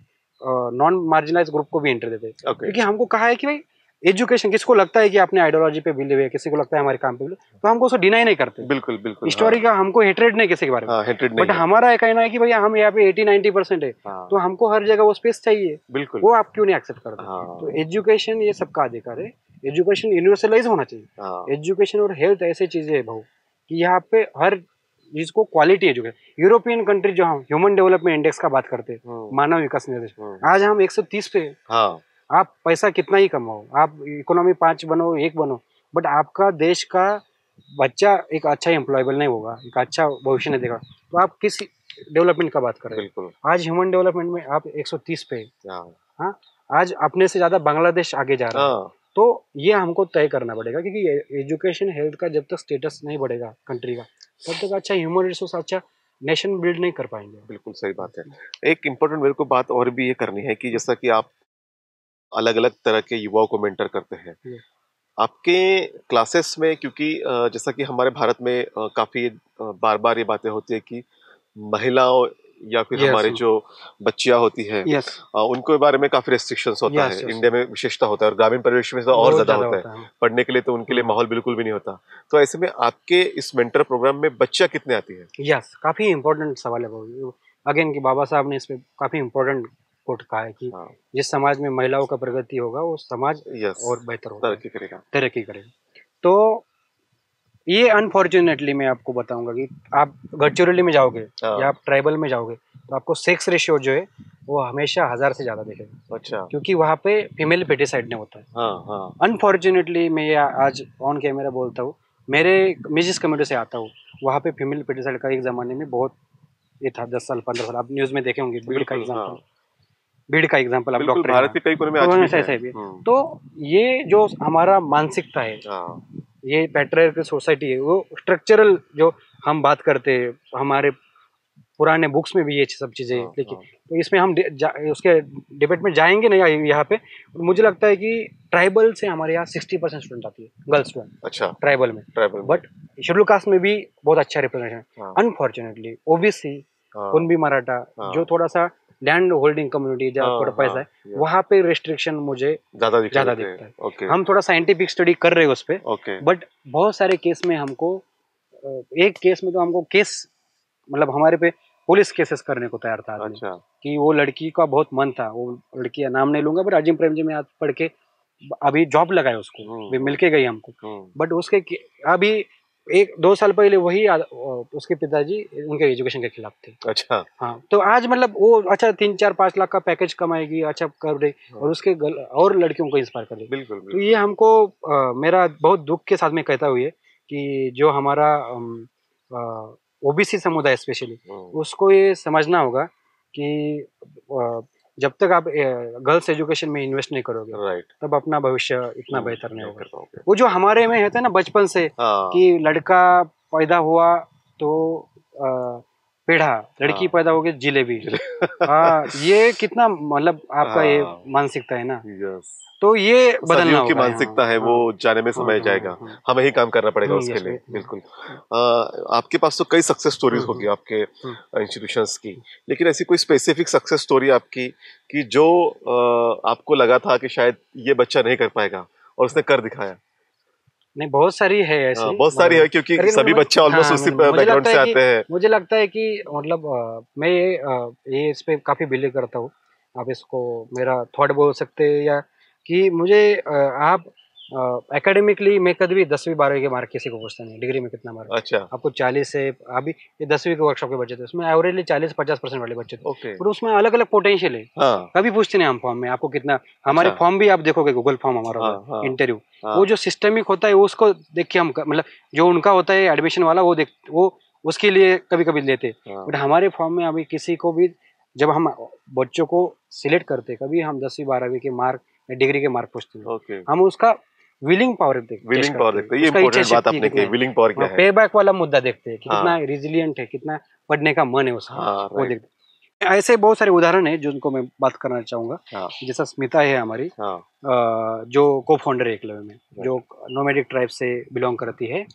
A: नॉन मार्जिनलाइज ग्रुप को भी एंट्री देते हैं, क्योंकि हमको कहा है कि भाई एजुकेशन, किसको लगता है कि अपने आइडियोलॉजी पे बिलीव है, किसी को लगता है हमारे काम पे, तो हमको उसको डिनाई नहीं करते। बिल्कुल बिल्कुल, स्टोरी का हमको हेट्रेड नहीं किसी के बारे में, बट हमारा ये कहना है कि भैया हम यहाँ पे 80-90% है, तो हमको हर जगह वो स्पेस चाहिए। बिल्कुल, वो आप क्यों नहीं एक्सेप्ट करते? तो एजुकेशन ये सबका अधिकार है, एजुकेशन यूनिवर्सलाइज होना चाहिए। एजुकेशन और हेल्थ ऐसी चीजें है भाऊ कि यहाँ पे हर चीज को क्वालिटी एजुकेशन। यूरोपियन कंट्री जो हम ह्यूमन डेवलपमेंट इंडेक्स का बात करते हैं, मानव विकास निर्देश, आज हम 130 पे। आप पैसा कितना ही कमाओ, आप इकोनॉमी 5 बनो, 1 बनो, बट आपका देश का बच्चा एक अच्छा एम्प्लॉयबल नहीं होगा, एक अच्छा भविष्य नहीं देगा, तो आप किस डेवलपमेंट का बात कर रहे हैं? आज ह्यूमन डेवलपमेंट में आप 130 पे। हाँ, आज अपने से ज्यादा बांग्लादेश आगे जा रहा है। तो ये हमको तय करना पड़ेगा, क्योंकि एजुकेशन हेल्थ का जब तक स्टेटस नहीं बढ़ेगा कंट्री का, तब तक अच्छा ह्यूमन रिसोर्स, अच्छा नेशन बिल्ड नहीं कर पाएंगे। बिल्कुल सही बात है। एक इम्पोर्टेंट मेरे को बात और भी ये करनी है कि जैसा कि आप अलग अलग तरह के युवाओं को मेंटर करते हैं, आपके क्लासेस में, क्योंकि जैसा कि हमारे भारत में काफी बार बार ये बातें होती है कि महिलाओं या फिर हमारे जो बच्चियां होती है, उनको बारे में काफी रेस्ट्रिक्शंस होता है। इंडिया में विशेषता होता है, और ग्रामीण परिवेश में तो और ज्यादा होता है। पढ़ने के लिए तो उनके लिए माहौल बिल्कुल भी नहीं होता। तो ऐसे में आपके इस मेंटर प्रोग्राम में बच्चियां कितने आती है? यस, काफी इंपॉर्टेंट सवाल है अगेन, कि बाबा साहब ने इसमें काफी इंपॉर्टेंट कोट कहा है कि जिस समाज में महिलाओं का प्रगति होगा, वो समाज और बेहतर होगा, तरक्की करेगा। तो ये अनफॉर्चुनेटली मैं आपको बताऊंगा कि आप गढ़चिरौली में जाओगे या आप ट्राइबल में जाओगे, तो आपको सेक्स रेशियो जो है वो हमेशा 1000 से ज्यादा दिखेगा। अच्छा, क्योंकि वहाँ पे फीमेल फेटिसाइड नहीं होता है। अनफॉर्चुनेटली मैं आज ऑन कैमरा बोलता हूँ, मैं जिस कम्युनिटी से आता हूँ, वहाँ पे फीमेल फेटिसाइड का एक जमाने में बहुत ये था, 10 साल 15 साल। आप न्यूज में देखे होंगे, बीड़ का एग्जाम्पल, आप डॉक्टर भारत के कई कोने में आज भी है। तो ये जो हमारा मानसिकता है, ये पैट्रियार्कल सोसाइटी है, वो स्ट्रक्चरल जो हम बात करते हैं, हमारे पुराने बुक्स में भी ये सब चीजें लिखी। तो इसमें हम उसके डिबेट में जाएंगे नहीं यहाँ पे। मुझे लगता है कि ट्राइबल से हमारे यहाँ 60% स्टूडेंट आती है, गर्ल्स स्टूडेंट। अच्छा, ट्राइबल में, बट शेड्यूल कास्ट में भी बहुत अच्छा representation. Unfortunately OBC, Kunbi Maratha, जो थोड़ा सा लैंड होल्डिंग कम्युनिटी, जहाँ थोड़ा पैसा है, वहाँ पे रेस्ट्रिक्शन मुझे ज्यादा दिखता है। हम थोड़ा साइंटिफिक स्टडी कर रहे हैं उस पर, बट बहुत सारे केस में हमको, एक केस में तो हमको केस, मतलब हमारे पे पुलिस केसेस करने को तैयार था। अच्छा, कि वो लड़की का बहुत मन था, वो लड़की का नाम नहीं लूंगा, बट अजीम प्रेम जी में आज पढ़ के अभी जॉब लगाया उसको, मिलके गई हमको, बट उसके अभी 1-2 साल पहले वही उसके पिताजी उनके एजुकेशन के खिलाफ थे। अच्छा, हाँ, तो आज मतलब वो अच्छा 3-4-5 लाख का पैकेज कमाएगी, अच्छा कर रही, और उसके और लड़कियों को इंस्पायर कर रही। बिल्कुल। तो ये हमको मेरा बहुत दुख के साथ में कहता हुए कि जो हमारा ओबीसी समुदाय स्पेशली, उसको ये समझना होगा कि जब तक आप गर्ल्स एजुकेशन में इन्वेस्ट नहीं करोगे, तब अपना भविष्य इतना बेहतर नहीं होगा। वो जो हमारे में है ना बचपन से, कि लड़का पैदा हुआ तो पेढ़ा, लड़की पैदा हो गई जिलेबी। हाँ, ये कितना मतलब आपका ये मानसिकता है ना। तो ये बदलना
B: की मानसिकता है, वो जाने में समय जाएगा, हमें ही काम करना पड़ेगा उसके लिए। बिल्कुल। आपके पास तो कई सक्सेस स्टोरीज होगी आपके इंस्टीट्यूशंस की, लेकिन ऐसी कोई स्पेसिफिक सक्सेस स्टोरी आपकी कि जो आपको लगा था कि शायद ये बच्चा नहीं कर पाएगा और उसने कर दिखाया?
A: नहीं, बहुत सारी है ऐसी।
B: बहुत सारी है, क्योंकि सभी बच्चे ऑलमोस्ट उसी बैकग्राउंड से आते हैं।
A: मुझे लगता है कि मतलब मैं ये इस पे काफी बिलीव करता हूँ। आप इसको मेरा थॉट बोल सकते हैं, या कि मुझे आप एकेडमिकली मैं कभी भी 10वीं 12वीं के मार्क किसी को पूछता नहीं, डिग्री में कितना मार्क।
B: अच्छा।
A: आपको 40 से, अभी ये 10वीं के वर्कशॉप के बच्चे थे, उसमें एवरेजली 40-50% वाले बच्चे थे। और उसमें अलग अलग पोटेंशियल है। कभी पूछते नहीं हम फॉर्म में आपको कितना। हमारे फॉर्म भी आप देखोगे, गूगल फॉर्म हमारा इंटरव्यू, वो जो सिस्टमिक होता है उसको देख के हम, मतलब जो उनका होता है एडमिशन वाला, वो उसके लिए कभी कभी लेते। बट हमारे फॉर्म में अभी किसी को भी, जब हम बच्चों को सिलेक्ट करते, कभी हम 10वीं 12वीं के मार्क या डिग्री के मार्क पूछते हैं, हम उसका विलिंग पावर देखते हैं। ये इंपॉर्टेंट बात आपने कही, विलिंग पावर क्या है। पे बैक वाला मुद्दा देखते हैं कि कितना रिजिलियंट है, कितना पढ़ने का मन है उसका, वो देखते हैं। ऐसे बहुत सारे उदाहरण है जिनको मैं बात करना चाहूंगा। जैसा स्मिता है हमारी, जो को फाउंडर है एकलव्य में, जो नोमैडिक ट्राइब से बिलोंग करती है,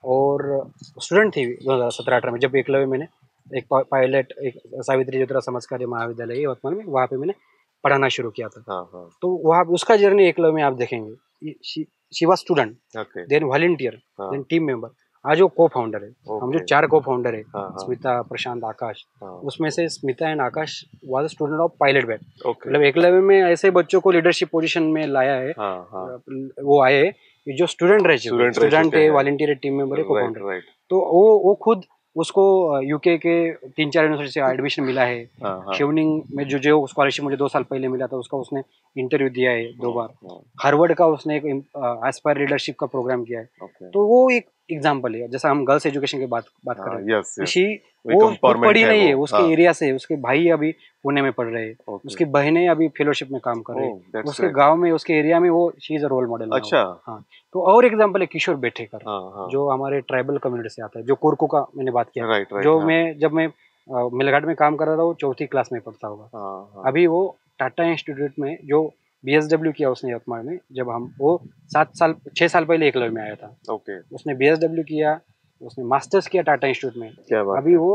A: और स्टूडेंट थी 2017-18 में, जब एकलव्य मैंने एक पायलट, एक सावित्री ज्योतिराव समाजकार्य महाविद्यालय है यवतमाल में, वहाँ पे मैंने पढ़ाना शुरू किया था। तो वहाँ उसका जर्नी एकलव्य में आप देखेंगे, she was student, then volunteer, then team member, आज वो को फाउंडर है। हम जो 4 को फाउंडर है, स्मिता, प्रशांत, आकाश, उसमें से Smita and Akash was student of pilot batch. मतलब एकलव्य में ऐसे बच्चों को लीडरशिप पोजीशन में लाया है, वो आए जो स्टूडेंट है, वॉलंटियर है, टीम मेंबर है, को फाउंडर। तो वो खुद उसको यूके के 3-4 यूनिवर्सिटी से एडमिशन मिला है। शिवनिंग में जो स्कॉलरशिप मुझे 2 साल पहले मिला था, उसका उसने इंटरव्यू दिया है 2 बार। हार्वर्ड का उसने एक एस्पायर लीडरशिप का प्रोग्राम किया है। तो वो एक एग्जाम्पल है। जैसा हम गर्ल्स एजुकेशन की बात कर रहे हैं, वो पढ़ी नहीं है, उसके एरिया से, उसके भाई अभी पुणे में पढ़ रहे हैं, उसकी बहनें अभी फेलोशिप में काम कर रहे हैं, उसके गांव में, उसके एरिया में वो she is a role model. अच्छा। हाँ, तो और एग्जांपल है किशोर बेठेकर, जो हमारे ट्राइबल कम्युनिटी से आता है, जो कोरकू का मैंने बात किया, जो मैं जब मैं मिलघाट में काम कर रहा था, वो 4th क्लास में पढ़ता होगा। अभी वो टाटा इंस्टीट्यूट में जो BSW किया उसने यवतमाल में, जब हम वो 6 साल पहले एकलव्य में आया था। उसने BSW किया, उसने मास्टर्स किया टाटा इंस्टीट्यूट में। अभी वो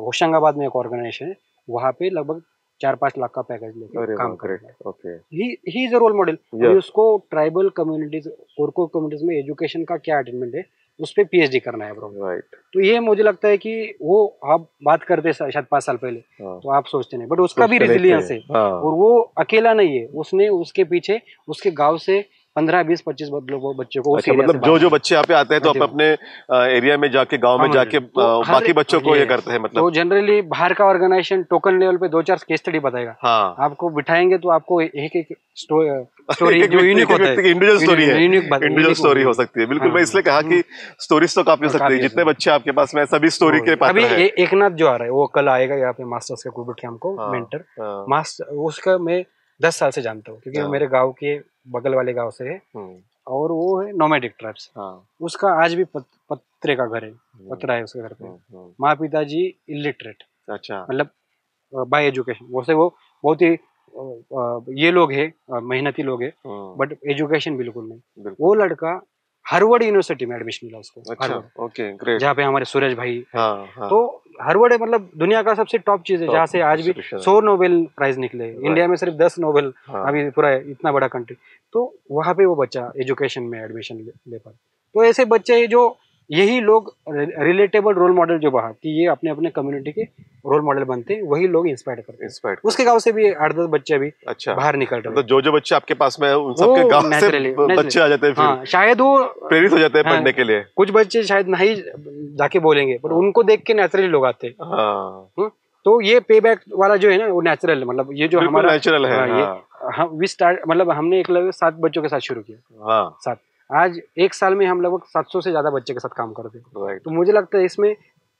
A: होशंगाबाद में एक ऑर्गेनाइजेशन है, वहाँ पे लगभग 4-5 लाख का पैकेज लेकर काम कर रहा है। He is a role model. उसको ट्राइबल कम्युनिटीज, कोरको कम्युनिटीज में एजुकेशन का क्या अटेनमेंट है, उस पर PhD करना है ब्रो। तो ये मुझे लगता है कि वो आप बात करते शायद 5 साल पहले, तो आप सोचते नहीं, बट उसका भी रेजिलियंस है। और वो अकेला नहीं है, उसने उसके पीछे उसके गांव से 15-20-25 बच्चों को, अच्छा, मतलब
B: जो बच्चे यहाँ पे आते हैं तो अपने एरिया में जाके, गांव में जाके बाकी बच्चों को ये करते हैं। मतलब
A: तो जनरली बाहर का ऑर्गेनाइजेशन टोकन लेवल पे 2-4 केस स्टडी बताएगा। आपको बिठाएंगे तो आपको एक स्टोरी जो यूनिक होता है,
B: इंडिविजुअल स्टोरी है, इंडिविजुअल स्टोरी हो सकती है। बिल्कुल, मैं इसलिए कहा कि स्टोरीज तो काफी हो सकती है। जितने बच्चे आपके पास में सभी स्टोरी के पात्र हैं।
A: अभी एकनाथ जो आ रहा है, वो कल आएगा यहाँ पे मास्टर्स का कोविड कैंप को, मेंटर मास्टर, उसका मैं 10 साल से जानता हूँ, क्योंकि मेरे गाँव के बगल वाले गाँव से है, और वो है नोमैडिक ट्राइब्स। उसका आज भी पत्रे का घर है, पत्रा है उसके घर पे। माँ पिताजी इलिटरेट, अच्छा, मतलब बाय एजुकेशन, वो बहुत ही ये लोग है, मेहनती लोग है, बट एजुकेशन बिल्कुल नहीं। वो लड़का हार्वर्ड यूनिवर्सिटी में एडमिशन मिला उसको। अच्छा, ओके, ग्रेट। जहाँ पे हमारे सूरज भाई, तो हार्वर्ड है, मतलब दुनिया का सबसे टॉप चीज है, जहाँ से आज भी 100 नोबेल प्राइज निकले। इंडिया में सिर्फ 10 नोबेल, अभी पूरा इतना बड़ा कंट्री, तो वहाँ पे वो बच्चा एजुकेशन में एडमिशन ले पाए। तो ऐसे बच्चे जो, यही लोग रिलेटेबल रोल मॉडल जो बाहर कि ये अपने अपने कम्युनिटी के रोल मॉडल बनते हैं, वही लोग इंस्पायर करते हैं। उसके गांव से भी 8-10 बच्चे अभी बाहर निकल रहे हैं।
B: तो जो बच्चे आपके पास में है, उन सबके गांव से बच्चे आ जाते हैं, हाँ, शायद वो प्रेरित हो जाते हैं पढ़ने के लिए।
A: कुछ बच्चे शायद नहीं जाके बोलेंगे, पर उनको देख के नेचुरली लोग आते हैं। तो ये पे बैक वाला जो है ना, वो नेचुरल, मतलब ये जो हमारा नेचुरल है। वी स्टार्ट, मतलब हमने एक 7 बच्चों के साथ शुरू किया, 7। आज 1 साल में हम लगभग 700 से ज्यादा बच्चे के साथ काम करते हैं। तो मुझे लगता है इसमें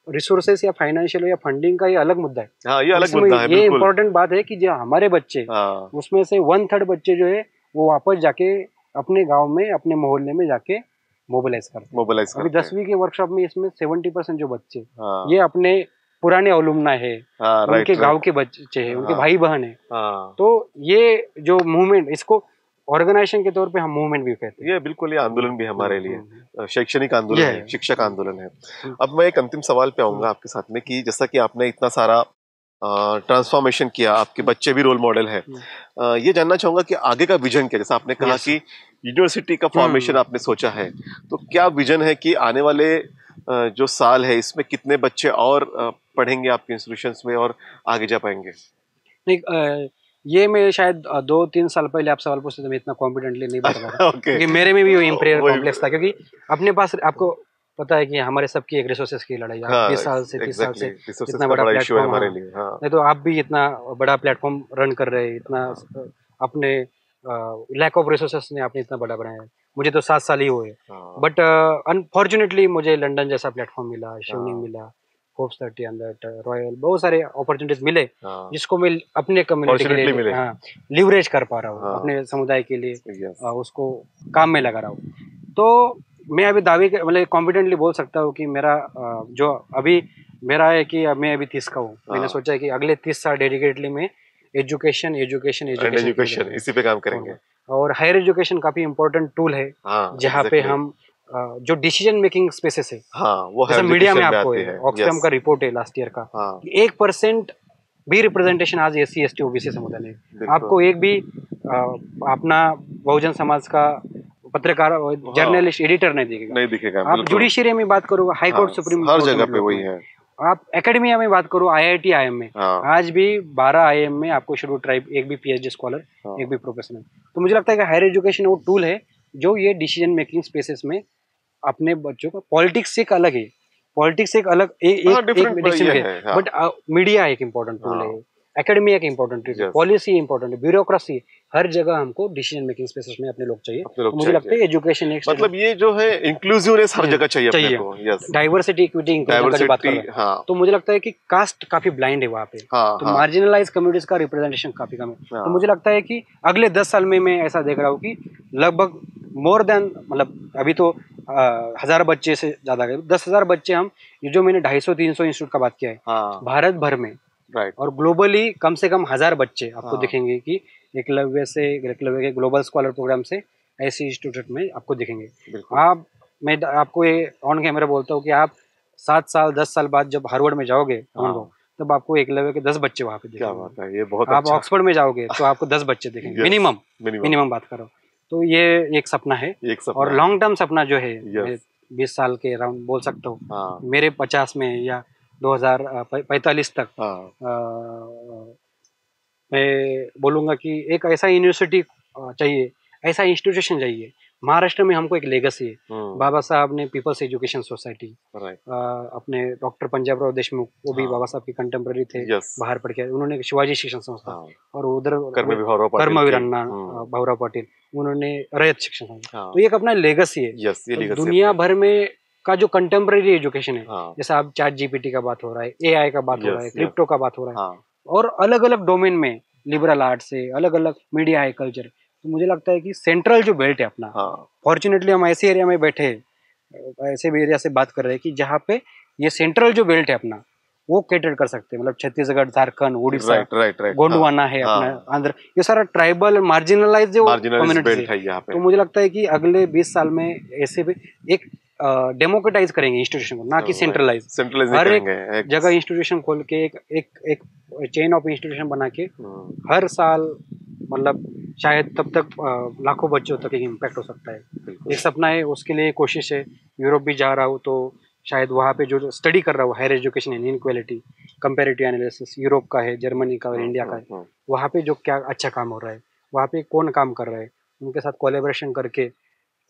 A: रिसोर्सेस या फाइनेंशियल या फंडिंग का ये अलग मुद्दा है।
B: हाँ, ये अलग मुद्दा है।
A: ये इम्पोर्टेंट बात है कि जो हमारे बच्चे, उसमें से 1/3 बच्चे जो है वो वापस जाके अपने गांव में, अपने मोहल्ले में जाके मोबिलाइज करते हैं।
B: मोबिलाइज
A: अभी
B: करते
A: 10वीं के वर्कशॉप में इसमें 70% जो बच्चे
B: हाँ,
A: ये अपने पुराने अलुमना है,
B: हाँ,
A: उनके
B: राइट,
A: गांव के बच्चे हैं, उनके
B: हाँ,
A: भाई बहन है।
B: हाँ,
A: तो ये जो मूवमेंट, इसको ऑर्गेनाइजेशन के तौर पे हम मूवमेंट भी कहते हैं।
B: ये बिल्कुल ये आंदोलन भी हमारे लिए शैक्षणिक
A: ये
B: आंदोलन है,
A: है।
B: शिक्षक आंदोलन है। अब मैं एक अंतिम सवाल पे आऊंगा आपके साथ में कि जैसा कि आपने इतना सारा ट्रांसफॉर्मेशन किया, आपके बच्चे भी रोल मॉडल है, ये जानना चाहूंगा कि आगे का विजन क्या, जैसा आपने कहा
A: Yes.
B: कि यूनिवर्सिटी का फॉर्मेशन आपने सोचा है, तो क्या विजन है कि आने वाले जो साल है इसमें कितने बच्चे और पढ़ेंगे आपके इंस्टीट्यूशंस में और आगे जा पाएंगे?
A: नहीं, ये मैं शायद 2-3 साल पहले आप सवाल पूछते थे, मैं इतना कॉन्फिडेंटली नहीं बता पाता
B: ओके,
A: क्योंकि मेरे में भी वो इंपीरियर
B: वही-
A: कॉम्प्लेक्स था। क्योंकि अपने पास, आपको पता है कि हमारे सबकी एक रिसोर्सेस की लड़ाई है।
B: हाँ,
A: 20 साल से 30 साल से
B: exactly. Resources
A: इतना
B: का
A: बड़ा
B: बड़ा issue है
A: प्लेटफॉर्म,
B: हमारे
A: हाँ,
B: लिए, हाँ,
A: नहीं तो आप भी इतना बड़ा प्लेटफॉर्म रन कर रहे हैं, इतना अपने लैक ऑफ रिसोर्सेस ने आपने इतना बड़ा बनाया है। मुझे तो 7 साल ही हुए,
B: हाँ,
A: बट अनफॉर्चुनेटली मुझे लंदन जैसा प्लेटफॉर्म मिला, शिवनी
B: हाँ,
A: मिला, फोर्ब्स 30 अंदर, रॉयल, बहुत सारे अपॉर्चुनिटीज मिले
B: हाँ,
A: जिसको मैं अपने कम्युनिटी के
B: Fortunately
A: लिए,
B: मिले।
A: हाँ, लिवरेज कर पा रहा हूँ,
B: हाँ,
A: अपने समुदाय के लिए
B: yes,
A: उसको काम में लगा रहा हूँ। तो मैं अभी दावे के मतलब कॉन्फिडेंटली बोल सकता हूँ कि मेरा जो अभी मेरा है कि मैं अभी 30 का हूँ। मैंने
B: हाँ,
A: सोचा है कि अगले 30 साल डेडिकेटली मैं education education
B: and
A: education
B: education, इसी पे काम करेंगे।
A: और हायर एजुकेशन काफी इंपॉर्टेंट टूल है
B: हाँ,
A: जहाँ पे
B: exactly.
A: हम जो डिसीजन मेकिंग स्पेसेस है,
B: हाँ, वो
A: जैसा
B: higher
A: मीडिया में
B: education
A: आपको
B: आती
A: है,
B: है,
A: ऑक्सफैम
B: yes,
A: का रिपोर्ट है लास्ट ईयर का,
B: हाँ,
A: 1% भी रिप्रेजेंटेशन आज SC ST OBC समुदाय ने,
B: बिल्कुल,
A: आपको एक भी अपना बहुजन समाज का पत्रकार, जर्नलिस्ट, एडिटर नहीं दिखेगा।
B: नहीं दिखेगा,
A: आप
B: बिल्कुल,
A: जुडिशियरी में बात करो, हाई कोर्ट,
B: हाँ,
A: सुप्रीम
B: हर
A: कोर्ट
B: जगह
A: में,
B: पे वही है,
A: आप एकेडमिया में बात करो, IIT IIM में
B: हाँ,
A: आज भी 12 IIM में आपको शेड्यूल ट्राइब एक भी PhD स्कॉलर,
B: हाँ,
A: एक भी प्रोफेशनल। तो मुझे लगता है कि हायर एजुकेशन वो टूल है जो ये डिसीजन मेकिंग स्पेसेस में अपने बच्चों को, पॉलिटिक्स से एक अलग है, पॉलिटिक्स एक अलग
B: हाँ,
A: एक
B: different
A: डिसीजन
B: ये
A: है,
B: है, हाँ,
A: बट मीडिया एक इम्पोर्टेंट टूल
B: हाँ,
A: है, एकेडमी एक इम्पोर्टेंट टूल है,
B: yes,
A: पॉलिसी इम्पोर्टेंट है, ब्यूरोक्रेसी, हर जगह हमको डिसीजन मेकिंग स्पेसेस में अपने लोग चाहिए।
B: अपने लोग
A: तो मुझे लगता है
B: चाहिए,
A: एजुकेशन एक
B: मतलब ये जो है इंक्लूसिवनेस हर जगह चाहिए अपने को, yes,
A: डाइवर्सिटी, इक्विटी, इंक्लूजन का जो बात कर रहे
B: डाइवर्सिटी,
A: हैं।
B: हाँ,
A: तो मुझे लगता है कि कास्ट काफी ब्लाइंड है वहाँ पे,
B: हाँ,
A: तो
B: हाँ,
A: मार्जिनलाइज कम्युनिटीज का रिप्रेजेंटेशन काफी कम है। तो
B: हाँ,
A: मुझे लगता है कि अगले 10 साल में मैं ऐसा देख रहा हूँ कि लगभग मोर देन, मतलब अभी तो 1000 बच्चे से ज्यादा गए, 10,000 बच्चे हम, ये जो मैंने 250-300 इंस्टीट्यूट का बात किया है,
B: हाँ,
A: भारत भर में
B: राइट,
A: और ग्लोबली कम से कम 1000 बच्चे आपको
B: हाँ,
A: दिखेंगे कि एकलव्य के ग्लोबल स्कॉलर प्रोग्राम से ऐसे इंस्टीट्यूट में आपको दिखेंगे।
B: बिल्कुल,
A: मैं आपको ये ऑन कैमरा बोलता हूँ कि आप 7 साल 10 साल बाद जब हार्वर्ड में जाओगे
B: हाँ,
A: तब आपको एकलव्य के 10 बच्चे वहाँ पे
B: क्या
A: दिखेंगे।
B: बात है, ये बहुत
A: आप
B: अच्छा,
A: ऑक्सफोर्ड में जाओगे तो आपको 10 बच्चे दिखेंगे,
B: yes,
A: मिनिमम
B: मिनिमम,
A: मिनिमम बात करो। तो ये एक सपना है,
B: एक सपना
A: और
B: है,
A: लॉन्ग टर्म सपना जो है,
B: yes,
A: मैं 20 साल के अराउंड बोल सकता हूँ,
B: हाँ,
A: मेरे 50 में या 2045 तक
B: हाँ,
A: मैं बोलूँगा कि एक ऐसा यूनिवर्सिटी चाहिए, ऐसा इंस्टीट्यूशन चाहिए। महाराष्ट्र में हमको एक लेगेसी है, बाबा साहब ने पीपल्स एजुकेशन सोसाइटी,
B: राइट,
A: अपने डॉक्टर पंजाबराव देशमुख, वो भी
B: हाँ,
A: बाबा साहब के कंटेम्प्रेरी थे,
B: यस,
A: बाहर पढ़ के उन्होंने शिवाजी शिक्षण संस्था,
B: हाँ,
A: और उधर
B: कर्मवीर भाऊराव पाटिल
A: कर्मवीर
B: के,
A: अण्णा भाऊराव पाटिल, उन्होंने रयत शिक्षण संस्था।
B: हाँ,
A: तो ये एक अपना लेगेसी है।
B: यस, ये
A: तो
B: legacy
A: दुनिया
B: अपना,
A: भर में का जो कंटेम्प्रेरी एजुकेशन है,
B: हाँ,
A: जैसा अब ChatGPT का बात हो रहा है, AI का बात हो रहा है,
B: यस, यस,
A: क्रिप्टो का बात हो रहा है,
B: हाँ,
A: और अलग अलग डोमेन में, लिबरल आर्ट से अलग अलग मीडिया है, कल्चर। तो मुझे लगता है कि सेंट्रल जो बेल्ट है अपना,
B: हाँ,
A: फॉर्चुनेटली हम ऐसे एरिया में बैठे हैं, ऐसे भी एरिया से बात कर रहे हैं कि जहाँ पे ये सेंट्रल जो बेल्ट है अपना वो कैटर कर सकते हैं, मतलब Chhattisgarh, Jharkhand, Orissa,
B: right, right, right,
A: Gondwana है
B: हाँ,
A: अपना, आंध्र, ये सारा ट्राइबल मार्जिनलाइज जो
B: मार्जिनलाइज्ड
A: कम्युनिटी
B: बेल्ट है यहाँ पे,
A: तो मुझे लगता है कि अगले 20 साल में ऐसे भी एक डेमोक्रेटाइज करेंगे इंस्टीट्यूशन को, ना कि सेंट्रलाइज।
B: सेंट्रलाइज
A: हर एक
B: करेंगे,
A: जगह इंस्टीट्यूशन खोल के एक चेन ऑफ इंस्टीट्यूशन बना के हर साल, मतलब शायद तब तक लाखों बच्चों तक एक इम्पैक्ट हो सकता है। एक सपना है, उसके लिए कोशिश है। यूरोप भी जा रहा हूँ तो शायद वहाँ पे जो स्टडी कर रहा हूँ higher education in inequality, comparative analysis, Europe का है, जर्मनी का है, इंडिया का है, वहाँ पे जो क्या अच्छा काम हो रहा है, वहाँ पे कौन काम कर रहा है, उनके साथ कोलैबोरेशन करके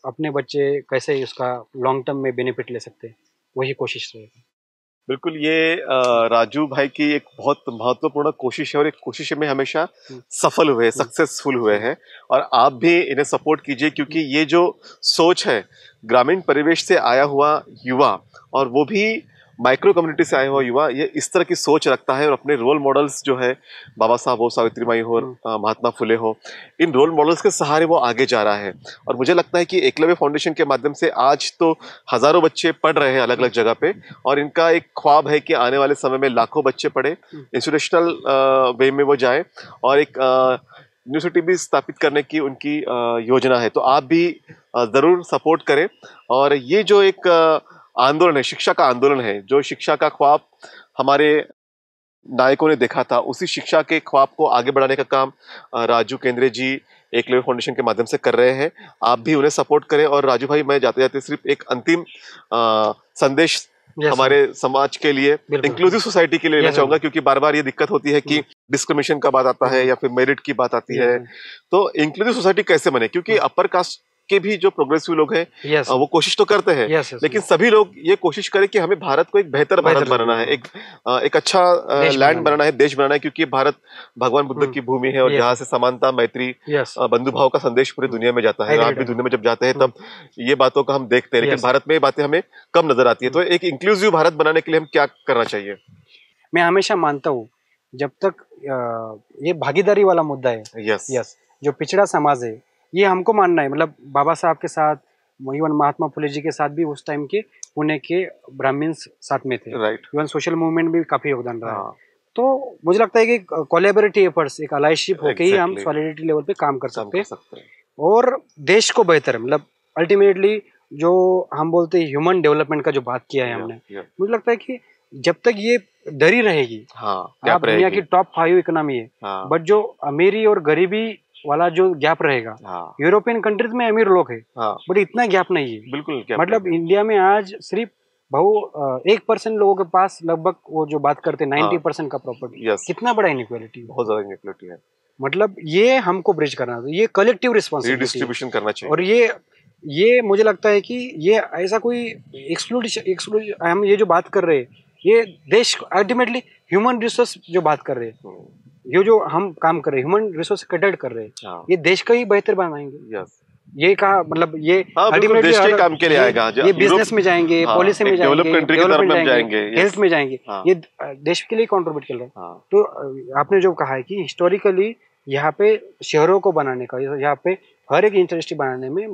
A: अपने बच्चे कैसे उसका लॉन्ग टर्म में बेनिफिट ले सकते हैं, वही कोशिश रहेगी।
B: बिल्कुल, ये राजू भाई की एक बहुत महत्वपूर्ण कोशिश है और एक कोशिश में हमेशा सफल हुए, सक्सेसफुल हुए हैं, और आप भी इन्हें सपोर्ट कीजिए, क्योंकि ये जो सोच है ग्रामीण परिवेश से आया हुआ युवा, और वो भी माइक्रो कम्युनिटी से आए हुआ युवा ये इस तरह की सोच रखता है और अपने रोल मॉडल्स जो है बाबा साहब हो, सावित्री माई हो, महात्मा फुले हो, इन रोल मॉडल्स के सहारे वो आगे जा रहा है। और मुझे लगता है कि एकलव्य फाउंडेशन के माध्यम से आज तो हजारों बच्चे पढ़ रहे हैं अलग अलग जगह पे, और इनका एक ख्वाब है कि आने वाले समय में लाखों बच्चे पढ़े, इंस्टीट्यूशनल वे में वो जाए और एक यूनिवर्सिटी भी स्थापित करने की उनकी योजना है। तो आप भी जरूर सपोर्ट करें। और ये जो एक आंदोलन है, शिक्षा का आंदोलन है, जो शिक्षा का ख्वाब हमारे नायकों ने देखा था, उसी शिक्षा के ख्वाब को आगे बढ़ाने का काम राजू केंद्रे जी एकलव्य फाउंडेशन के माध्यम से कर रहे हैं। आप भी उन्हें सपोर्ट करें। और राजू भाई, मैं जाते जाते सिर्फ एक अंतिम संदेश हमारे समाज के लिए, इंक्लूसिव सोसाइटी के लिए लेना चाहूंगा, क्योंकि बार बार ये दिक्कत होती है कि डिस्क्रिमिनेशन का बात आता है या फिर मेरिट की बात आती है। तो इंक्लूसिव सोसाइटी कैसे बने, क्योंकि अपर कास्ट के भी जो प्रोग्रेसिव लोग हैं वो कोशिश तो करते हैं, लेकिन सभी लोग ये कोशिश करें कि हमें भारत को एक बेहतर भारत बनाना है, एक अच्छा लैंड बनाना है, देश बनाना है, क्योंकि भारत भगवान बुद्ध की भूमि है और जहाँ से समानता, मैत्री, बंधुभाव का संदेश पूरी दुनिया में जाता है। आप भी दुनिया में जब जाते हैं तब ये बातों का हम देखते हैं, लेकिन भारत में ये बातें हमें कम नजर आती है। तो एक इंक्लूसिव भारत बनाने के लिए हम क्या करना चाहिए?
A: मैं हमेशा मानता हूँ, जब तक ये भागीदारी वाला मुद्दा है, यस, जो पिछड़ा समाज है, ये हमको मानना है। मतलब बाबा साहब के साथ, इवन महात्मा फुले जी के साथ भी उस टाइम के पुणे के ब्राह्मण्स साथ में थे, इवन सोशल मूवमेंट भी काफी योगदान रहा है। तो मुझे लगता है कि कोलैबोरेटिव एफर्ट्स, एक अलाइशिप होके ही हम सॉलिडरिटी लेवल पे काम कर सकते हैं और देश को बेहतर, मतलब अल्टीमेटली जो हम बोलते हैं ह्यूमन डेवलपमेंट का जो बात किया है हमने, मुझे लगता है कि जब तक ये डरी रहेगी, आप दुनिया की टॉप 5 इकोनॉमी है, बट जो अमीरी और गरीबी वाला जो गैप रहेगा, यूरोपियन कंट्रीज में अमीर लोग है, बट इतना गैप नहीं है, बिल्कुल। मतलब इंडिया में आज सिर्फ 1% लोगों के पास लगभग वो जो बात करते हैं 90% का प्रॉपर्टी, कितना बड़ा इनइक्वालिटी,
B: बहुत ज्यादा इनइक्वालिटी है। मतलब
A: ये हमको ब्रिज करना है, ये कलेक्टिव रिस्पॉन्सिबिलिटी,
B: डिस्ट्रीब्यूशन करना चाहिए।
A: और ये मुझे लगता है कि ये ऐसा कोई एक्सक्लूड हम ये जो बात कर रहे हैं, ये देश अल्टीमेटली ह्यूमन रिसोर्स जो बात कर रहे हैं, ये जो हम काम कर रहे हैं ह्यूमन रिसोर्स कटेक्ट कर रहे हैं, ये देश का ही बेहतर बनाएंगे। ये कहा, मतलब ये
B: अल्टीमेटली देश के काम के लिए आएगा।
A: ये बिजनेस में जाएंगे, पॉलिसी में जाएंगे, डेवलपमेंट में जाएंगे, हेल्थ में जाएंगे, ये देश के लिए कंट्रीब्यूट कर रहे हैं। तो आपने जो कहा है कि हिस्टोरिकली यहाँ पे शहरों को बनाने का, यहाँ पे हर एक इंडस्ट्री बनाने में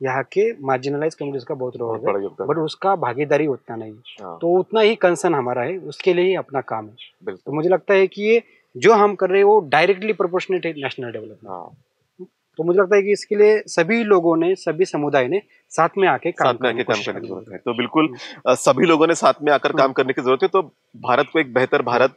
A: यहाँ के मार्जिनलाइज कम्युनिटीज का बहुत रोल है, बट उसका भागीदारी उतना नहीं, तो उतना ही कंसर्न हमारा है, उसके लिए ही अपना काम है। तो मुझे लगता है कि ये जो हम कर रहे हैं वो डायरेक्टली प्रोपोर्शनेट है नेशनल डेवलपमेंट। तो मुझे लगता है कि इसके लिए सभी लोगों ने, सभी समुदाय ने साथ में आके काम करने की जरूरत है।
B: तो बिल्कुल सभी लोगों ने साथ में आकर काम करने की जरूरत है, तो भारत को एक बेहतर भारत,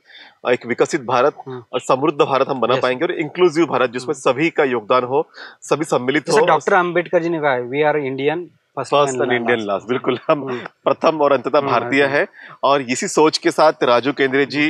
B: एक विकसित भारत और समृद्ध भारत हम बना पाएंगे, और इंक्लूसिव भारत जिसमें सभी का योगदान हो, सभी सम्मिलित हो।
A: डॉक्टर अम्बेडकर जी ने कहा, we are Indian
B: first and Indian last. बिल्कुल, हम प्रथम और अंततः भारतीय हैं, और इसी सोच के साथ राजू केंद्रे जी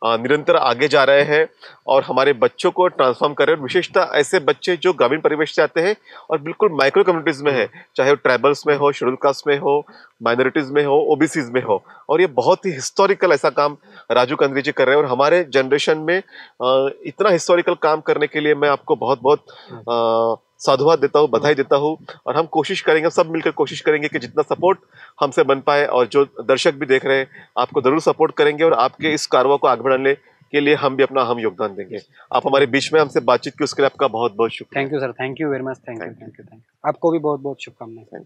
B: निरंतर आगे जा रहे हैं और हमारे बच्चों को ट्रांसफॉर्म कर रहे हैं। विशेषतः ऐसे बच्चे जो ग्रामीण परिवेश से आते हैं और बिल्कुल माइक्रो कम्युनिटीज में है, चाहे वो ट्राइबल्स में हो, शेड्यूल कास्ट में हो, माइनॉरिटीज में हो, ओबीसीज में हो, और ये बहुत ही हिस्टोरिकल ऐसा काम राजू केंद्रे जी कर रहे हैं। और हमारे जनरेशन में इतना हिस्टोरिकल काम करने के लिए मैं आपको बहुत बहुत साधुवाद देता हूँ, बधाई देता हूँ। और हम कोशिश करेंगे, सब मिलकर कोशिश करेंगे कि जितना सपोर्ट हमसे बन पाए, और जो दर्शक भी देख रहे हैं आपको जरूर सपोर्ट करेंगे, और आपके इस कार्रवाई को आगे बढ़ाने के लिए हम भी अपना योगदान देंगे। आप हमारे बीच में हमसे बातचीत की, उसके लिए आपका बहुत बहुत शुक्रिया।
A: Thank you sir, thank you very much, thank you. आपको भी बहुत बहुत शुभकामनाएं।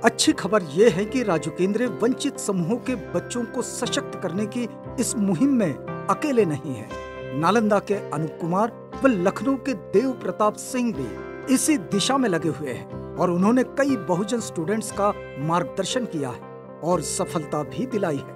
C: अच्छी खबर यह है कि राजू केंद्रे वंचित समूहों के बच्चों को सशक्त करने की इस मुहिम में अकेले नहीं है। नालंदा के अनूप कुमार व लखनऊ के देव प्रताप सिंह भी इसी दिशा में लगे हुए हैं, और उन्होंने कई बहुजन स्टूडेंट्स का मार्गदर्शन किया है और सफलता भी दिलाई है।